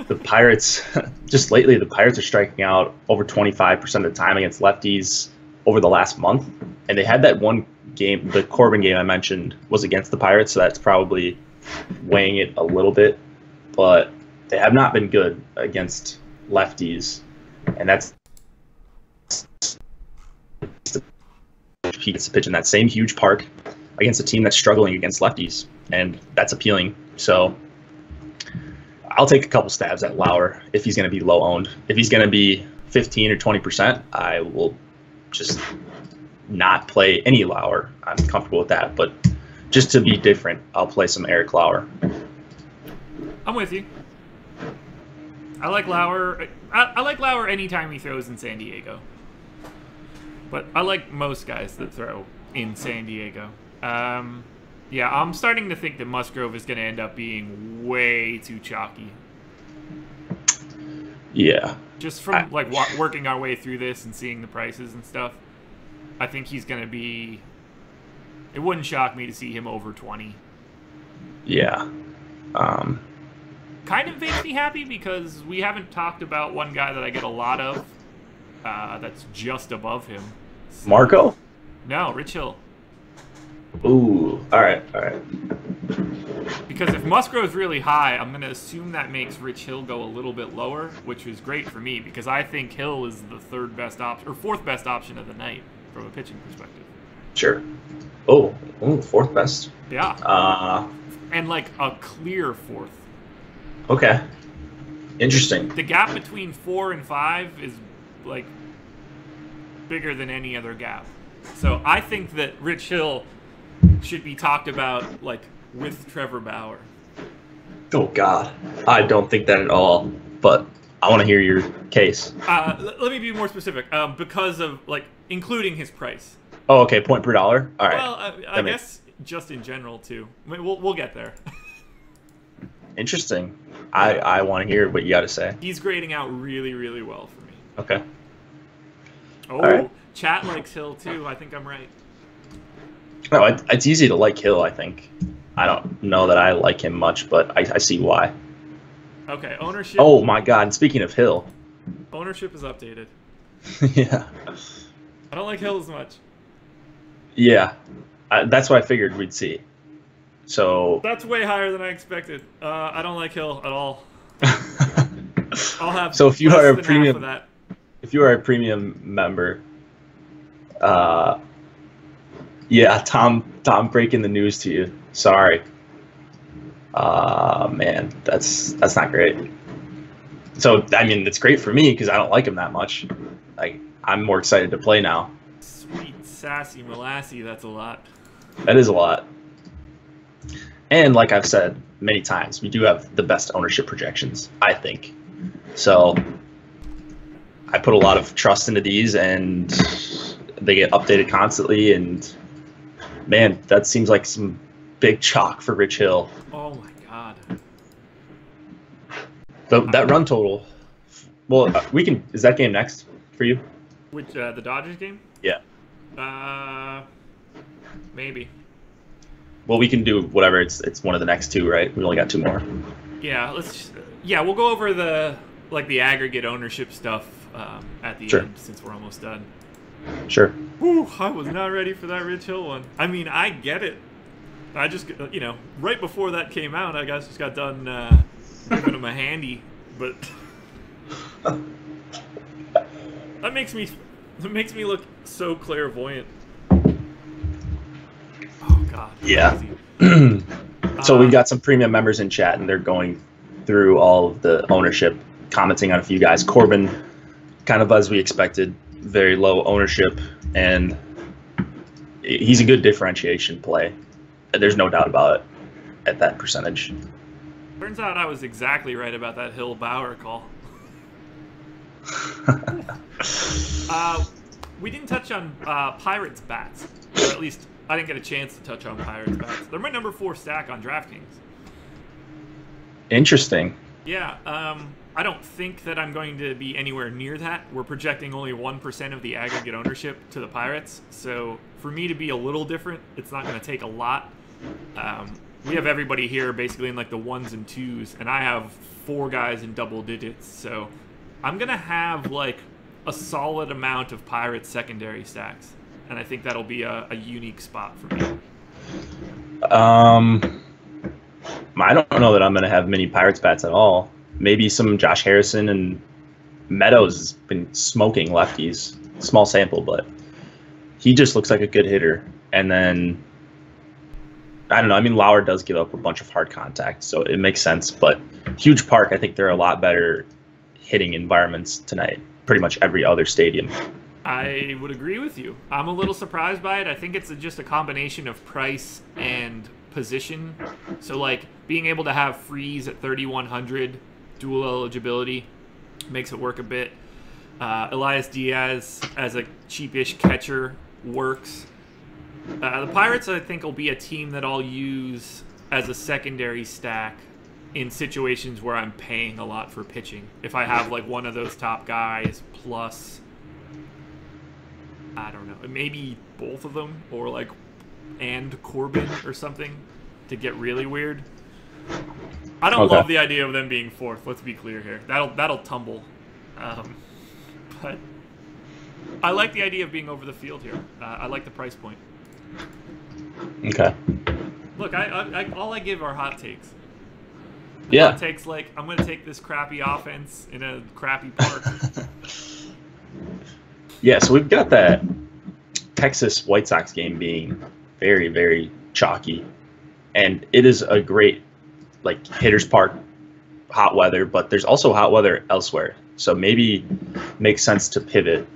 the Pirates, just lately, the Pirates are striking out over 25% of the time against lefties over the last month. And they had that one game, the Corbin game I mentioned, was against the Pirates, so that's probably weighing it a little bit. But they have not been good against lefties, and that's he gets to pitch in that same huge park against a team that's struggling against lefties, and that's appealing. So I'll take a couple stabs at Lauer if he's going to be low owned. If he's going to be 15 or 20%, I will just not play any Lauer. I'm comfortable with that, but just to be different, I'll play some Eric Lauer. I'm with you. I like Lauer. I like Lauer anytime he throws in San Diego. But I like most guys that throw in San Diego. Yeah, I'm starting to think that Musgrove is going to end up being way too chalky. Yeah. Just from working our way through this and seeing the prices and stuff, I think he's going to be... It wouldn't shock me to see him over 20. Yeah. Kind of makes me happy because we haven't talked about one guy that I get a lot of that's just above him. So, Marco? No, Rich Hill. Ooh, all right. Because if Musgrove's really high, I'm going to assume that makes Rich Hill go a little bit lower, which is great for me because I think Hill is the third best option or fourth best option of the night from a pitching perspective. Sure. Oh, fourth best. Yeah. And like a clear fourth. Okay. Interesting. The gap between 4 and 5 is like bigger than any other gap. So I think that Rich Hill should be talked about like with Trevor Bauer. Oh God, I don't think that at all. But I want to hear your case. Let me be more specific. Because of like including his price. Oh, okay. Point per dollar. All right. Well, I guess just in general too. I mean, we'll get there. Interesting. I want to hear what you got to say. He's grading out really, really well for me. Okay. Oh, right. Chat likes Hill too. I think I'm right. No, it's easy to like Hill, I think. I don't know that I like him much, but I see why. Okay, ownership. Oh my God! And speaking of Hill, ownership is updated. Yeah. I don't like Hill as much. Yeah, that's what I figured we'd see. So that's way higher than I expected. I don't like Hill at all. I'll have. So if you are a premium, that. If you are a premium member, yeah, Tom breaking the news to you. Sorry. Man, that's not great. So I mean, it's great for me because I don't like him that much. Like I'm more excited to play now. Sweet sassy Molassy, that's a lot. That is a lot. And like I've said many times, we do have the best ownership projections, I think. So I put a lot of trust into these, and they get updated constantly. And man, that seems like some big chalk for Rich Hill. Oh my God. That run total. Well, we can. Is that game next for you? Which the Dodgers game? Yeah. Maybe. Well, we can do whatever. It's one of the next two, right? We only got two more. Yeah. We'll go over the aggregate ownership stuff at the end since we're almost done. Sure. Whew, I was not ready for that Rich Hill one. I mean, I get it. I just, right before that came out, I guess just got done giving him a handy, but that makes me look so clairvoyant. Oh God. Yeah. So we've got some premium members in chat, and they're going through all of the ownership, commenting on a few guys. Corbin, kind of as we expected, very low ownership, and he's a good differentiation play. There's no doubt about it at that percentage. Turns out I was exactly right about that Hill Bauer call. We didn't touch on Pirates bats, or at least I didn't get a chance to touch on Pirates bats. They're my number 4 stack on DraftKings. Interesting. Yeah, I don't think that I'm going to be anywhere near that. We're projecting only 1% of the aggregate ownership to the Pirates, so for me to be a little different, it's not going to take a lot. We have everybody here basically in like the 1s and 2s, and I have 4 guys in double digits, so I'm going to have like a solid amount of Pirates secondary stacks, and I think that'll be a unique spot for me. I don't know that I'm going to have many Pirates bats at all. Maybe some Josh Harrison and Meadows has been smoking lefties. Small sample, but he just looks like a good hitter. And then, I don't know. I mean, Lauer does give up a bunch of hard contact, so it makes sense. But Huge Park, I think there are a lot better hitting environments tonight. Pretty much every other stadium. I would agree with you. I'm a little surprised by it. I think it's just a combination of price and position. So, like, being able to have Freeze at 3,100, dual eligibility, makes it work a bit. Elias Diaz as a cheapish catcher works. The Pirates, I think, will be a team that I'll use as a secondary stack in situations where I'm paying a lot for pitching. If I have, like, one of those top guys plus, I don't know, maybe both of them, or, like, and Corbin or something to get really weird. I don't love the idea of them being fourth. Let's be clear here. That'll tumble. But I like the idea of being over the field here. I like the price point. Okay. Look, all I give are hot takes. Yeah. Hot takes like, I'm going to take this crappy offense in a crappy park. Yeah, so we've got that Texas White Sox game being very, very chalky. And it is a great, like, hitter's park, hot weather, but there's also hot weather elsewhere. So maybe makes sense to pivot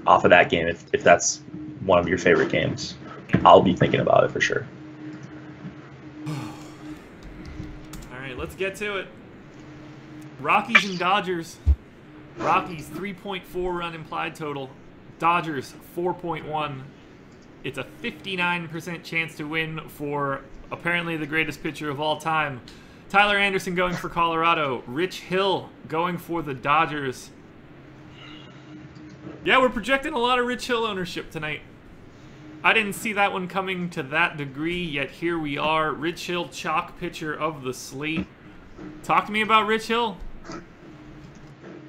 off of that game if that's one of your favorite games. I'll be thinking about it for sure. All right, let's get to it. Rockies and Dodgers. Rockies 3.4 run implied total. Dodgers 4.1. It's a 59% chance to win for apparently the greatest pitcher of all time. Tyler Anderson going for Colorado. Rich Hill going for the Dodgers. Yeah, we're projecting a lot of Rich Hill ownership tonight. I didn't see that one coming to that degree, yet here we are. Rich Hill, chalk pitcher of the slate. Talk to me about Rich Hill.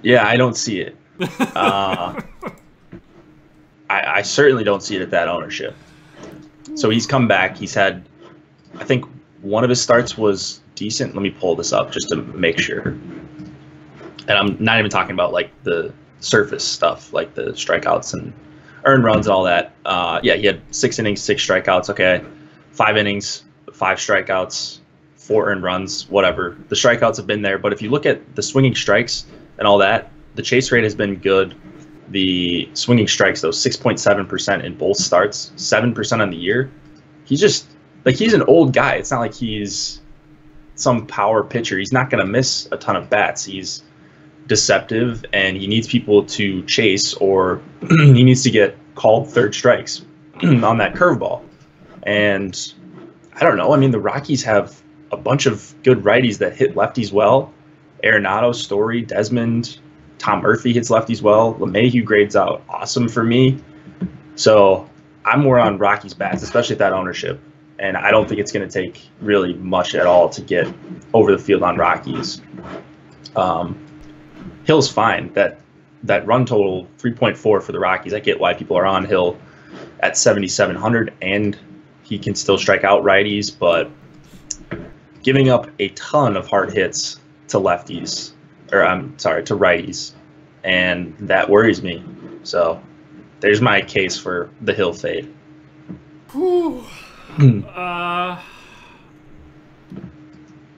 Yeah, I don't see it. I certainly don't see it at that ownership. So he's come back. He's had, I think, one of his starts was decent. Let me pull this up just to make sure. And I'm not even talking about, like, the surface stuff, like the strikeouts and earned runs and all that. Yeah, he had 6 innings, 6 strikeouts. Okay, 5 innings, 5 strikeouts, 4 earned runs, whatever. The strikeouts have been there. But if you look at the swinging strikes and all that, the chase rate has been good. The swinging strikes, though, 6.7% in both starts, 7% on the year. He's just, like, he's an old guy. It's not like he's some power pitcher. He's not going to miss a ton of bats. He's deceptive, and he needs people to chase, or he needs to get called third strikes on that curveball. And I don't know. I mean, the Rockies have a bunch of good righties that hit lefties well. Arenado, Story, Desmond, Tom Murphy hits lefties well. LeMahieu grades out awesome for me. So I'm more on Rockies bats, especially at that ownership. And I don't think it's going to take really much at all to get over the field on Rockies. Hill's fine. That run total, 3.4 for the Rockies. I get why people are on Hill at 7,700, and he can still strike out righties, but giving up a ton of hard hits to lefties, or I'm sorry, to righties, and that worries me. So there's my case for the Hill fade. Whew.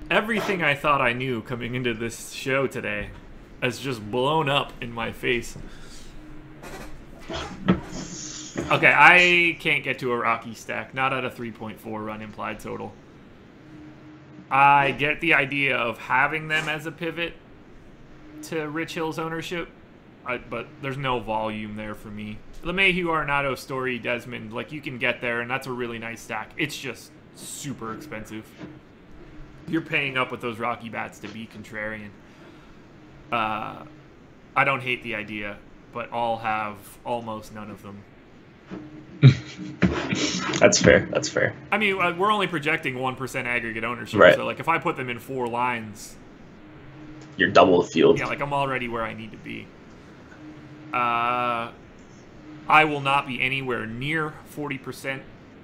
Everything I thought I knew coming into this show today has just blown up in my face. Okay, I can't get to a Rocky stack, not at a 3.4 run implied total. I get the idea of having them as a pivot to Rich Hill's ownership, but there's no volume there for me. LeMahieu, Arenado, Story, Desmond, like, you can get there, and that's a really nice stack. It's just super expensive. You're paying up with those Rocky bats to be contrarian. I don't hate the idea, but I'll have almost none of them. That's fair. That's fair. I mean, we're only projecting 1% aggregate ownership, right. So, like, if I put them in 4 lines, you're double the field. Yeah, like, I'm already where I need to be. I will not be anywhere near 40%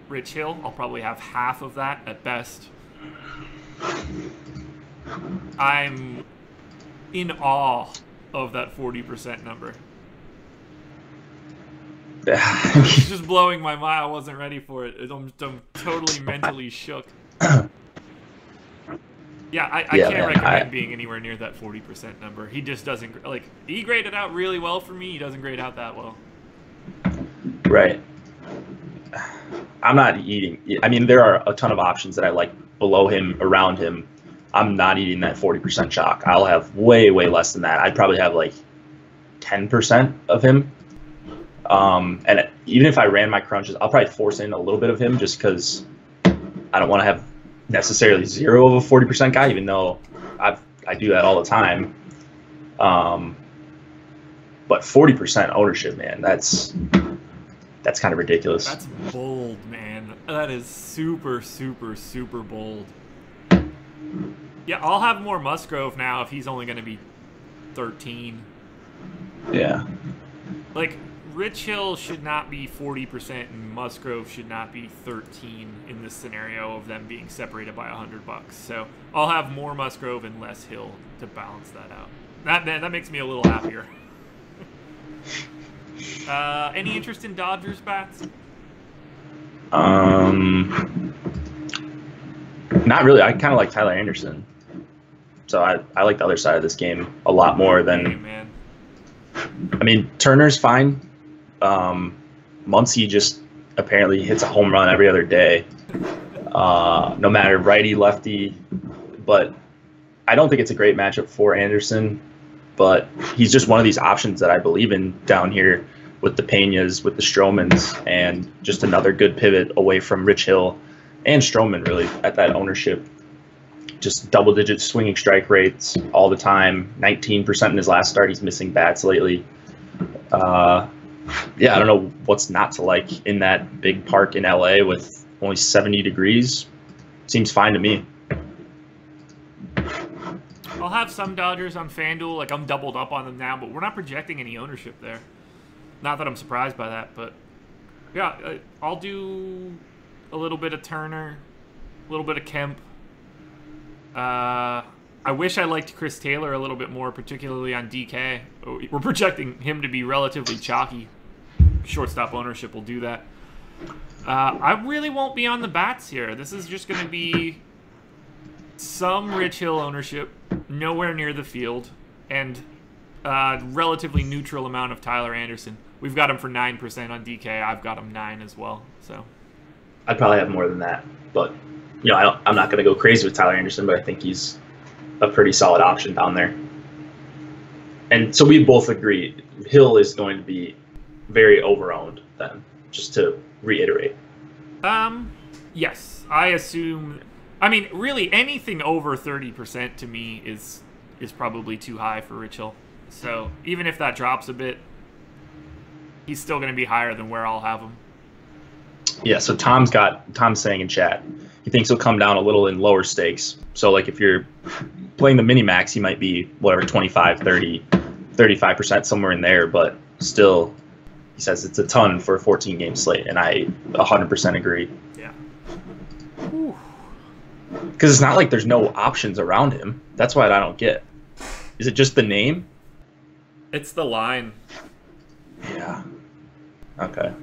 Rich Hill. I'll probably have half of that at best. I'm in awe of that 40% number. It's just blowing my mind. I wasn't ready for it. I'm totally mentally shook. Yeah, I can't recommend being anywhere near that 40% number. He just doesn't, like, he graded out really well for me. He doesn't grade out that well. Right. I'm not eating. I mean, there are a ton of options that I like below him, around him. I'm not eating that 40% chalk. I'll have way, way less than that. I'd probably have like 10% of him. And even if I ran my crunches, I'll probably force in a little bit of him just because I don't want to have necessarily zero of a 40% guy, even though I do that all the time. But 40% ownership, man, that's kind of ridiculous. That's bold, man. That is super, super, super bold. Yeah, I'll have more Musgrove now if he's only going to be 13. Yeah. Like, Rich Hill should not be 40% and Musgrove should not be 13 in this scenario of them being separated by $100. So I'll have more Musgrove and less Hill to balance that out. That makes me a little happier. Any interest in Dodgers bats? Not really. I kind of like Tyler Anderson. So I like the other side of this game a lot more than... Hey, man. I mean, Turner's fine. Muncy just apparently hits a home run every other day, no matter righty, lefty. But I don't think it's a great matchup for Anderson. But he's just one of these options that I believe in down here with the Peñas, with the Stromans, and just another good pivot away from Rich Hill and Stroman, really, at that ownership. Just double-digit swinging strike rates all the time. 19% in his last start. He's missing bats lately. Yeah, I don't know what's not to like in that big park in LA with only 70 degrees. Seems fine to me. I'll have some Dodgers on FanDuel. Like, I'm doubled up on them now, but we're not projecting any ownership there. Not that I'm surprised by that, but yeah, I'll do a little bit of Turner, a little bit of Kemp. I wish I liked Chris Taylor a little bit more, particularly on DK. We're projecting him to be relatively chalky. Shortstop ownership will do that. I really won't be on the bats here. This is just going to be some Rich Hill ownership, nowhere near the field, and relatively neutral amount of Tyler Anderson. We've got him for 9% on DK. I've got him 9 as well. So I'd probably have more than that, but you know, I'm not going to go crazy with Tyler Anderson, but I think he's a pretty solid option down there. And so we both agree Hill is going to be very over-owned then, just to reiterate. Yes. I assume... I mean, really, anything over 30% to me is probably too high for Rich Hill. So even if that drops a bit, he's still going to be higher than where I'll have him. Yeah, so Tom's saying in chat, he thinks he'll come down a little in lower stakes. So like if you're playing the mini-max, he might be, whatever, 25, 30, 35%, somewhere in there. But still, he says it's a ton for a 14-game slate, and I 100% agree. Yeah. Because it's not like there's no options around him. That's what I don't get. Is it just the name? It's the line. Yeah. Okay.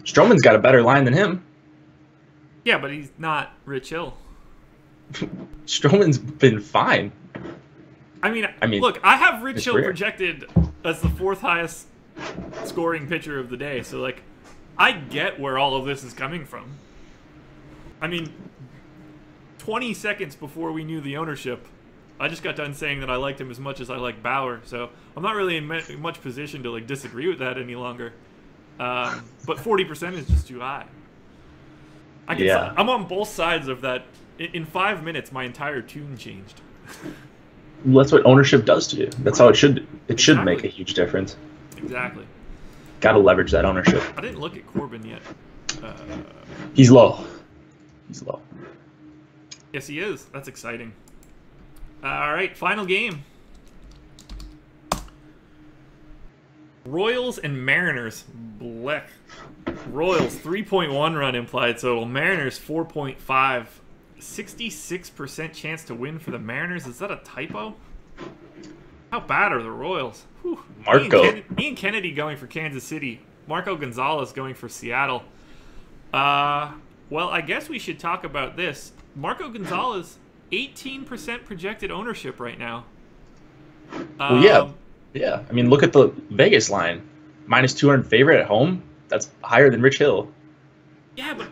Stroman's got a better line than him. Yeah, but he's not Rich Hill. Stroman's been fine. I mean, look, I have Rich Hill projected as the 4th highest scoring pitcher of the day. So, like, I get where all of this is coming from. I mean, 20 seconds before we knew the ownership, I just got done saying that I liked him as much as I like Bauer. So I'm not really in much position to like disagree with that any longer. But 40% is just too high. I'm on both sides of that. In 5 minutes, my entire tune changed. Well, that's what ownership does to you. That's how it should. It should make a huge difference. Exactly. Got to leverage that ownership. I didn't look at Corbin yet. He's low. He's low. Yes, he is. That's exciting. All right, final game. Royals and Mariners. Blech. Royals 3.1 run implied total. Mariners 4.5. 66% chance to win for the Mariners. Is that a typo? How bad are the Royals? Whew. Marco. Ian Kennedy going for Kansas City. Marco Gonzalez going for Seattle. Well, I guess we should talk about this. Marco Gonzalez, 18% projected ownership right now. Well, yeah. I mean, look at the Vegas line. -200 favorite at home. That's higher than Rich Hill. Yeah, but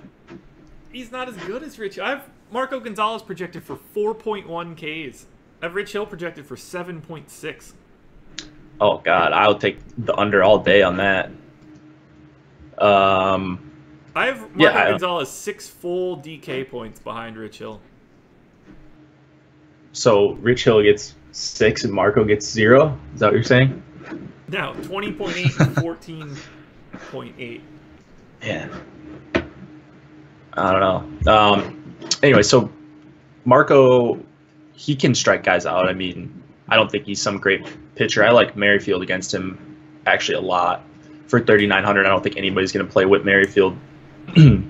he's not as good as Rich. I have Marco Gonzalez projected for 4.1 Ks. I have Rich Hill projected for 7.6. Oh, God. I'll take the under all day on that. I have Marco Gonzalez 6 full DK points behind Rich Hill. So Rich Hill gets 6 and Marco gets 0? Is that what you're saying? No, 20.8 and 14.8. Man. I don't know. Anyway, so Marco, he can strike guys out. I mean, I don't think he's some great pitcher. I like Merrifield against him actually a lot. For 3,900, I don't think anybody's going to play Whit Merrifield.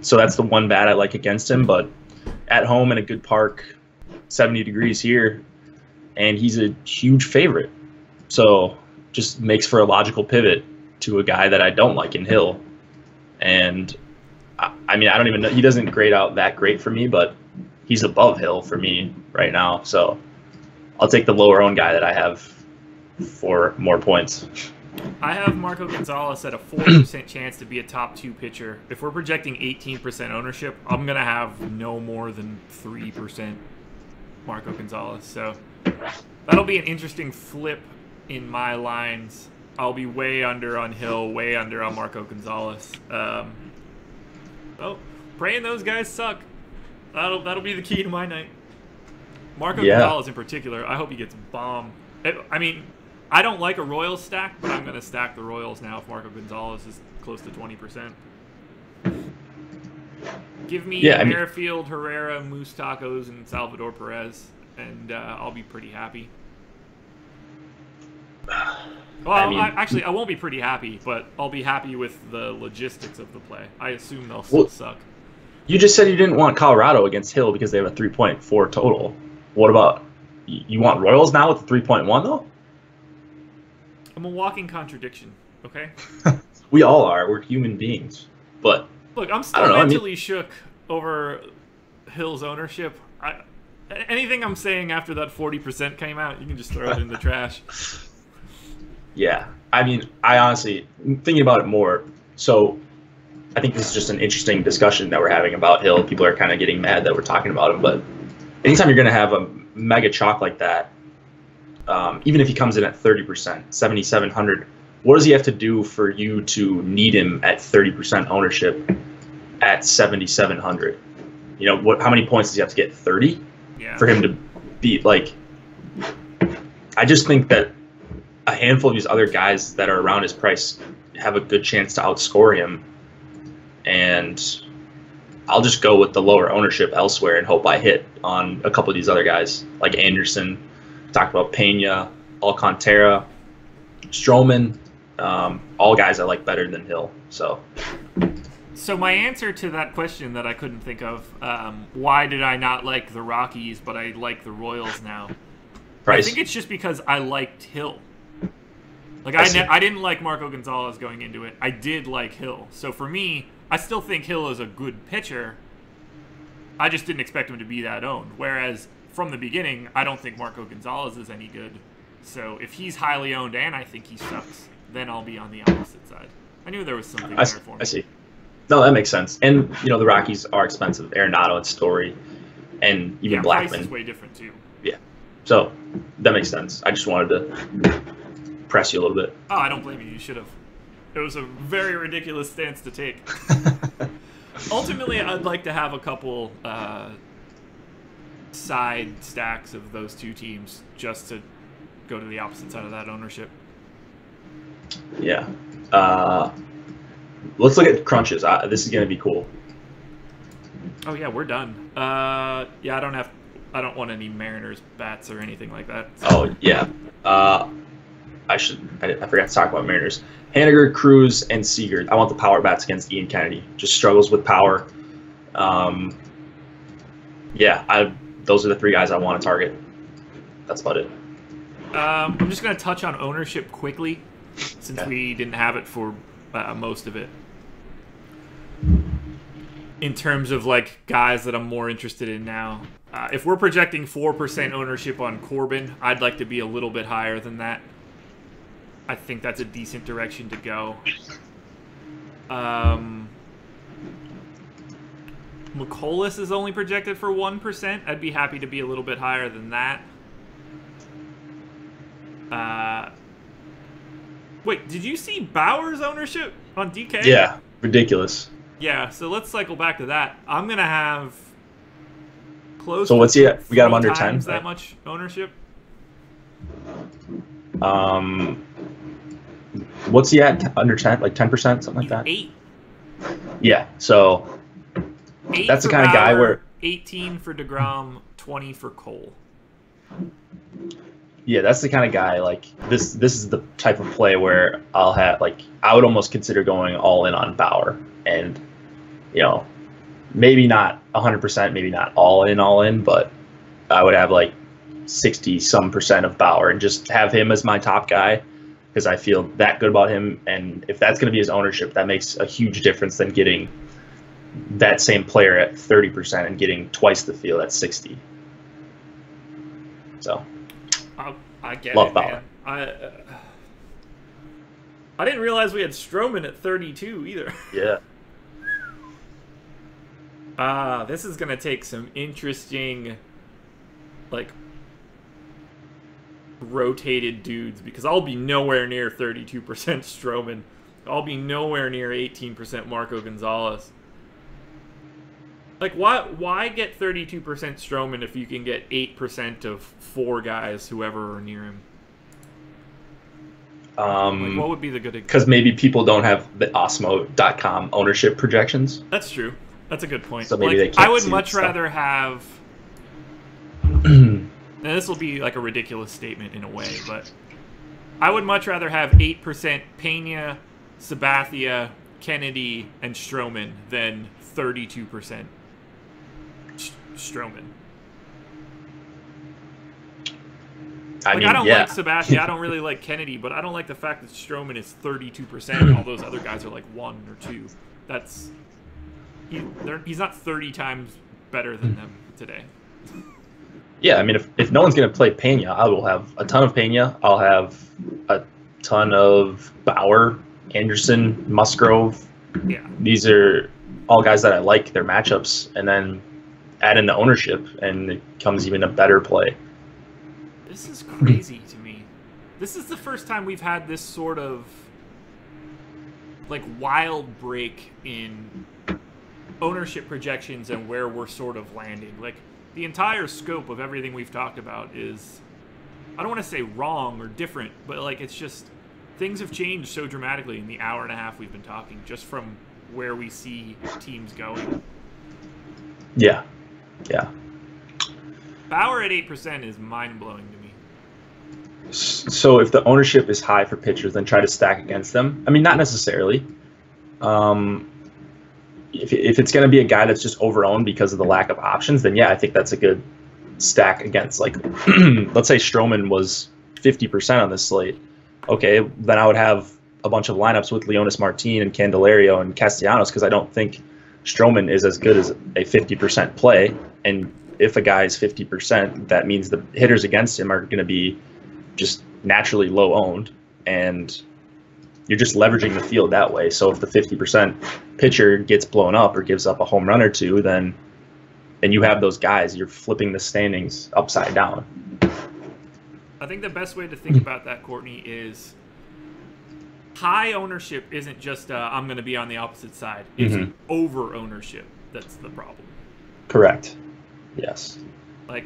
So that's the one bat I like against him. But at home in a good park, 70 degrees here, and he's a huge favorite. So just makes for a logical pivot to a guy that I don't like in Hill. And I mean, I don't even know. He doesn't grade out that great for me, but he's above Hill for me right now. So I'll take the lower owned guy that I have for more points. I have Marco Gonzalez at a 40% chance to be a top 2 pitcher. If we're projecting 18% ownership, I'm going to have no more than 3% Marco Gonzalez. So that'll be an interesting flip in my lines. I'll be way under on Hill, way under on Marco Gonzalez. Praying those guys suck. That'll be the key to my night. Marco Gonzalez in particular, I hope he gets bombed. I mean, I don't like a Royals stack, but I'm going to stack the Royals now if Marco Gonzalez is close to 20%. Give me Merrifield, Herrera, Moose Tacos, and Salvador Perez, and I'll be pretty happy. Well, I won't be pretty happy, but I'll be happy with the logistics of the play. I assume they'll still suck. You just said you didn't want Colorado against Hill because they have a 3.4 total. What about you want Royals now with a 3.1 though? I'm a walking contradiction. Okay. We all are. We're human beings. But look, I'm still mentally shook over Hill's ownership. Anything I'm saying after that 40% came out, you can just throw it in the trash. Yeah. I mean, I honestly, thinking about it more, so I think this is just an interesting discussion that we're having about Hill. People are kind of getting mad that we're talking about him, but anytime you're going to have a mega chalk like that, even if he comes in at 30%, 7,700, what does he have to do for you to need him at 30% ownership at 7,700? You know, how many points does he have to get? 30 for him to beat? Like, I just think that a handful of these other guys that are around his price have a good chance to outscore him. And I'll just go with the lower ownership elsewhere and hope I hit on a couple of these other guys like Anderson. Talked about Pena, Alcantara, Stroman, all guys I like better than Hill. So my answer to that question that I couldn't think of, why did I not like the Rockies but I like the Royals now? Price. I think it's just because I liked Hill. Like I didn't like Marco Gonzalez going into it. I did like Hill. So for me, I still think Hill is a good pitcher. I just didn't expect him to be that owned. Whereas from the beginning, I don't think Marco Gonzalez is any good. So if he's highly owned and I think he sucks, then I'll be on the opposite side. I knew there was something there for me. I see. No, that makes sense. And, you know, the Rockies are expensive. Arenado and Story and even Blackmon. Price is way different, too. Yeah. So that makes sense. I just wanted to press you a little bit. Oh, I don't blame you. You should have. It was a very ridiculous stance to take. Ultimately, I'd like to have a couple side stacks of those two teams just to go to the opposite side of that ownership. Yeah. Let's look at crunches. This is going to be cool. Oh yeah, we're done. Yeah, I don't want any Mariners bats or anything like that. So. Oh yeah. I forgot to talk about Mariners. Haniger, Cruz, and Seager. I want the power bats against Ian Kennedy. Just struggles with power. Yeah, those are the three guys I want to target. That's about it. I'm just going to touch on ownership quickly, since we didn't have it for most of it. In terms of like guys that I'm more interested in now, if we're projecting 4% ownership on Corbin, I'd like to be a little bit higher than that. I think that's a decent direction to go. McCollus is only projected for 1%. I'd be happy to be a little bit higher than that. Wait, did you see Bauer's ownership on DK? Yeah, ridiculous. Yeah, so let's cycle back to that. I'm going to have close So what's he at? We got him under 10? times that much ownership. What's he at? Under 10? Like 10%? Something like that? 8. Yeah, so 8 that's the for kind of guy Bauer, where... 18 for DeGrom, 20 for Cole. Yeah, that's the kind of guy, like, this is the type of play where I'll have, like, I would almost consider going all in on Bauer. And, you know, maybe not 100%, maybe not all in, but I would have, like, 60-some% of Bauer and just have him as my top guy because I feel that good about him. And if that's going to be his ownership, that makes a huge difference than getting that same player at 30% and getting twice the field at 60. So... I get Love it, Bauer. man. I didn't realize we had Stroman at 32 either. Yeah. This is going to take some interesting, like, rotated dudes because I'll be nowhere near 32% Stroman. I'll be nowhere near 18% Marco Gonzalez. Like, why get 32% Stroman if you can get 8% of 4 guys, whoever are near him? Like, what would be the good example? Because maybe people don't have the Osmo.com ownership projections. That's true. That's a good point. So maybe like, they can't I would see much stuff. rather have... and this will be like a ridiculous statement in a way, but I would much rather have 8% Pena, Sabathia, Kennedy, and Stroman than 32% Stroman. I don't yeah. like Sabathia, I don't really like Kennedy, but I don't like the fact that Stroman is 32% and all those other guys are like 1 or 2. That's... He's not 30 times better than them today. Yeah, I mean, if no one's going to play Pena, I will have a ton of Pena. I'll have a ton of Bauer, Anderson, Musgrove. Yeah. These are all guys that I like their matchups, and then add in the ownership, and it becomes even a better play. This is crazy to me. This is the first time we've had this sort of like wild break in ownership projections and where we're sort of landing. Like the entire scope of everything we've talked about is, I don't want to say wrong or different, but like it's just things have changed so dramatically in the hour and a half we've been talking, just from where we see teams going. Yeah. Bauer at 8% is mind-blowing to me. So if the ownership is high for pitchers, then try to stack against them. I mean, not necessarily. If it's going to be a guy that's just over-owned because of the lack of options, then yeah, I think that's a good stack against. Like, let's say Stroman was 50% on this slate. Okay, then I would have a bunch of lineups with Leonis Martin and Candelario and Castellanos because I don't think Stroman is as good as a 50% play. And if a guy is 50%, that means the hitters against him are going to be just naturally low owned, and you're just leveraging the field that way. So if the 50% pitcher gets blown up or gives up a home run or two, then you have those guys. You're flipping the standings upside down. I think the best way to think about that, Courtney, is high ownership isn't just I'm going to be on the opposite side. It's over ownership that's the problem. Correct. Yes. Like,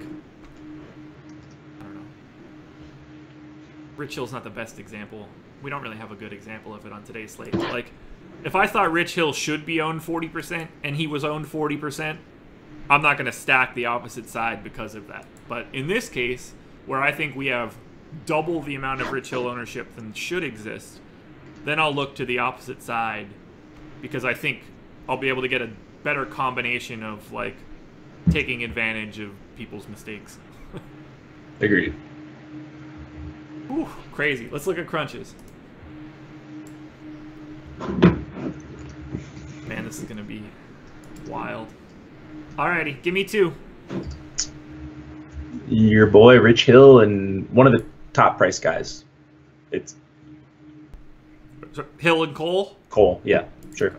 I don't know. Rich Hill's not the best example. We don't really have a good example of it on today's slate. Like, if I thought Rich Hill should be owned 40% and he was owned 40%, I'm not going to stack the opposite side because of that. But in this case, where I think we have double the amount of Rich Hill ownership than should exist, then I'll look to the opposite side because I think I'll be able to get a better combination of, like, taking advantage of people's mistakes. Agreed. Whew, crazy. Let's look at crunches. Man, this is going to be wild. Alrighty, give me 2. Your boy Rich Hill and one of the top price guys. It's Hill and Cole? Cole, yeah, sure.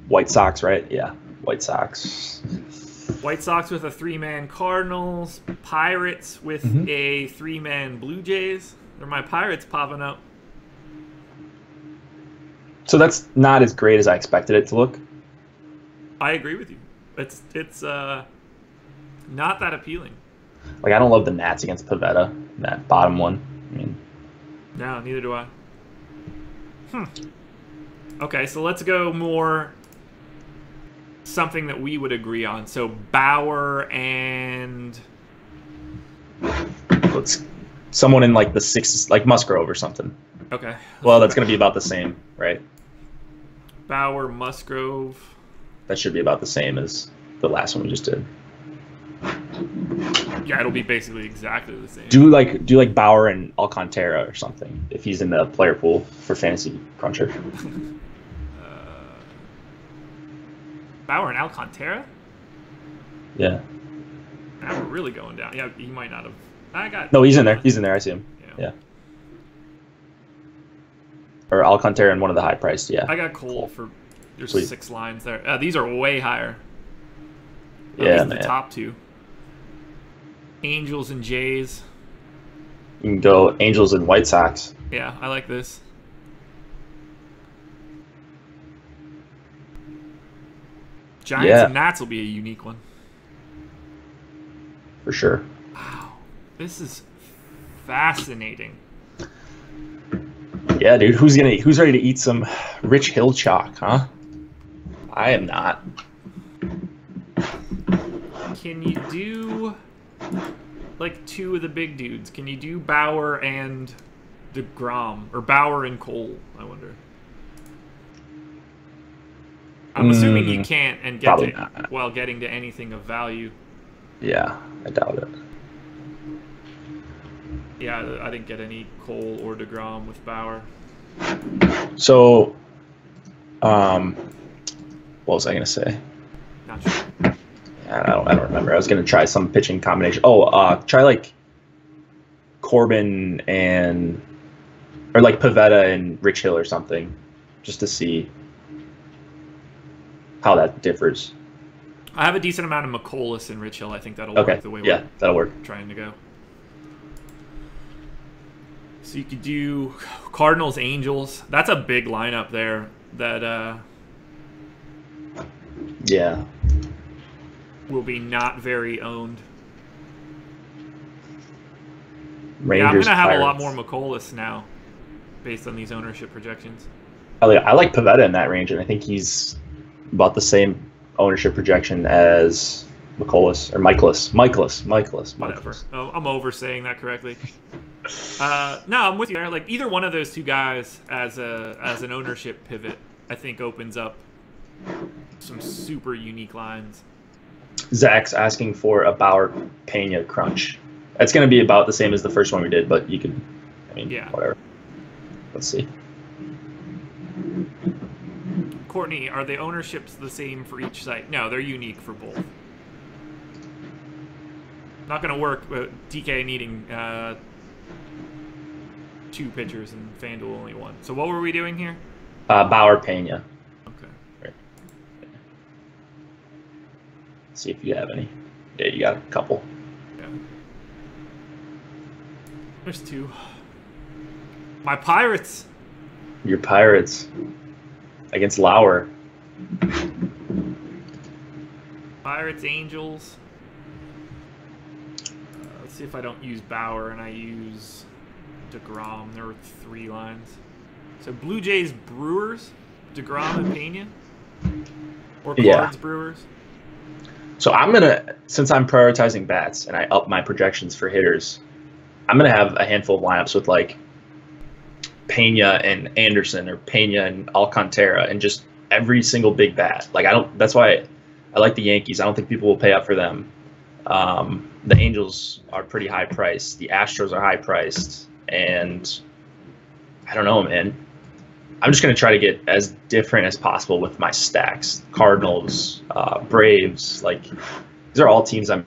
White Sox, right? Yeah, White Sox. White Sox with a 3-man Cardinals. Pirates with a 3-man Blue Jays. They're my Pirates popping up. So that's not as great as I expected it to look. I agree with you. It's not that appealing. Like, I don't love the Nats against Pavetta, that bottom one. I mean, no, neither do I. Okay, so let's go more something that we would agree on. So Bauer and someone in like the 6s, like Musgrove or something. Okay. Well, that's going to be about the same, right? Bauer, Musgrove. That should be about the same as the last one we just did. Yeah, it'll be basically exactly the same. Do like Bauer and Alcantara or something if he's in the player pool for Fantasy Cruncher. Bauer and Alcantara? Yeah. Now we're really going down. Yeah, he might not have. No, he's in there. He's in there. I see him. Yeah. Or Alcantara and one of the high priced. Yeah. I got Cole for. There's 6 lines there. These are way higher. Yeah, man. The top 2. Angels and Jays. You can go Angels and White Sox. Yeah, I like this. Giants and Nats will be a unique one. For sure. Wow. This is fascinating. Yeah, dude. Who's ready to eat some Rich Hill chalk, huh? I am not. Can you do like 2 of the big dudes? Can you do Bauer and DeGrom? Or Bauer and Cole, I wonder. I'm assuming you can't and get while getting to anything of value. Yeah, I doubt it. Yeah, I didn't get any Cole or DeGrom with Bauer. So, what was I gonna say? Not sure. I don't remember. I was gonna try some pitching combination. Try like Corbin or like Pavetta and Rich Hill or something, just to see how that differs. I have a decent amount of McCollus and Rich Hill. I think that'll work the way that'll work. Trying to go. So you could do Cardinals, Angels. That's a big lineup there. That will be not very owned. Rangers, I'm gonna have Pirates. a lot more McCollus now, based on these ownership projections. I like Pavetta in that range, and I think he's about the same ownership projection as McCollus or Michaelis. Whatever. Oh, I'm over saying that correctly. No, I'm with you there. Like either one of those 2 guys as an ownership pivot, I think opens up some super unique lines. Zach's asking for a Bauer Pena crunch. That's going to be about the same as the first one we did, but you could, whatever. Let's see. Courtney, are the ownerships the same for each site? No, they're unique for both. Not going to work, but DK needing 2 pitchers and FanDuel only 1. So what were we doing here? Bauer Pena. Okay. Right. See if you have any. Yeah, you got a couple. Yeah. There's 2. My Pirates. Your Pirates against Lauer. Pirates, Angels. Let's see if I don't use Bauer and I use DeGrom. There were 3 lines. So Blue Jays, Brewers, DeGrom and Pena? Or Cards, Brewers? So since I'm prioritizing bats and I up my projections for hitters, I'm going to have a handful of lineups with like Pena and Anderson or Pena and Alcantara and just every single big bat. Like that's why I like the Yankees. I don't think people will pay up for them. the Angels are pretty high priced. The Astros are high priced, and I don't know, man. I'm just going to try to get as different as possible with my stacks. Cardinals, Braves, like these are all teams I'm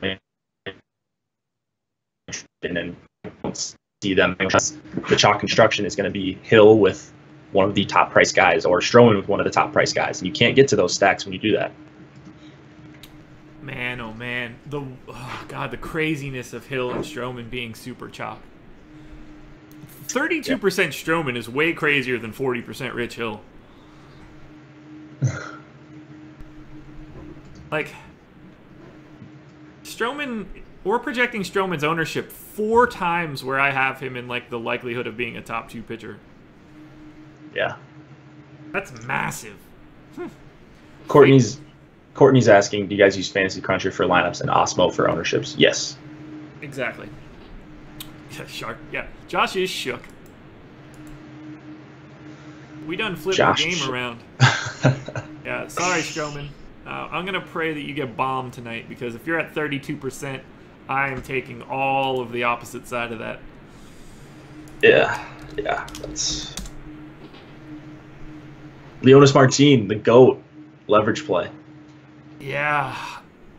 interested in, and I don't see them because the chalk construction is going to be Hill with one of the top price guys or Stroman with one of the top price guys, and you can't get to those stacks when you do that. Man, oh man, the craziness of Hill and Stroman being super chalk. 32% Stroman is way crazier than 40% Rich Hill. Like, Stroman, we're projecting Stroman's ownership 4 times where I have him in like the likelihood of being a top 2 pitcher. Yeah. That's massive. Courtney's asking, do you guys use Fantasy Cruncher for lineups and Osmo for ownerships? Yes. Exactly. Yeah, shark. Yeah. Josh is shook. We done flipped the game around. Yeah, sorry, Stroman. I'm going to pray that you get bombed tonight, because if you're at 32%, I am taking all of the opposite side of that. Yeah. That's Leonis Martin, the GOAT, leverage play. Yeah.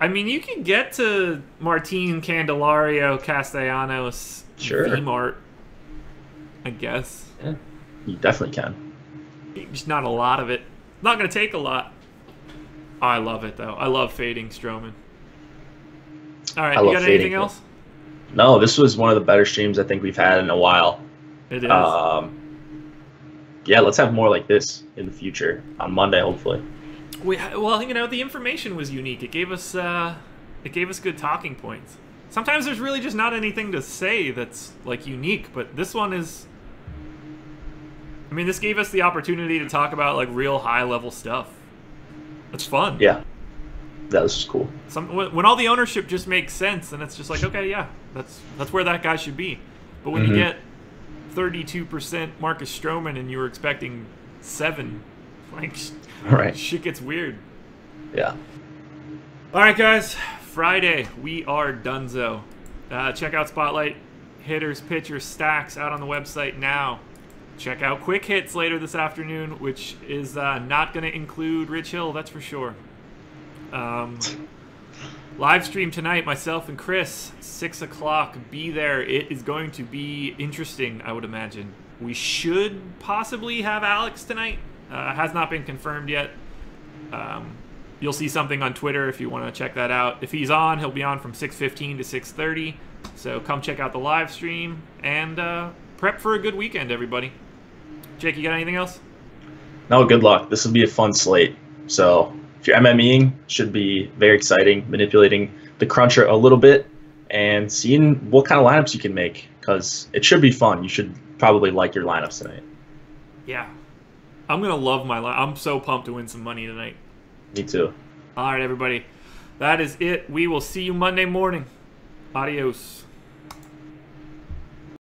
I mean, you can get to Martin, Candelario, Castellanos, sure. V-Mart, I guess. Yeah, you definitely can. Just not a lot of it. Not going to take a lot. Oh, I love it, though. I love fading Stroman. All right, you got anything else? No, this was one of the better streams I think we've had in a while. It is. Yeah, let's have more like this in the future on Monday, hopefully. Well, you know, the information was unique. It gave us good talking points. Sometimes there's really just not anything to say that's like unique, but this one is. I mean, this gave us the opportunity to talk about like real high level stuff. It's fun. Yeah, that was cool. When all the ownership just makes sense, and it's just like, okay, yeah, that's where that guy should be. But when you get 32% Marcus Stroman and you were expecting 7, like, right, shit gets weird. Yeah. All right, guys. Friday, we are donezo. Check out Spotlight hitters, pitchers, stacks out on the website now. Check out Quick Hits later this afternoon, which is not going to include Rich Hill, that's for sure. Live stream tonight, myself and Chris, 6 o'clock. Be there. It is going to be interesting, I would imagine. We should possibly have Alex tonight. Has not been confirmed yet. You'll see something on Twitter if you want to check that out. If he's on, he'll be on from 6:15 to 6:30. So come check out the live stream and prep for a good weekend, everybody. Jake, you got anything else? No, good luck. This will be a fun slate. So if you're MMEing, should be very exciting, manipulating the cruncher a little bit and seeing what kind of lineups you can make, because it should be fun. You should probably like your lineups tonight. Yeah. I'm going to love my lineup. I'm so pumped to win some money tonight. Me too. All right, everybody. That is it. We will see you Monday morning. Adios.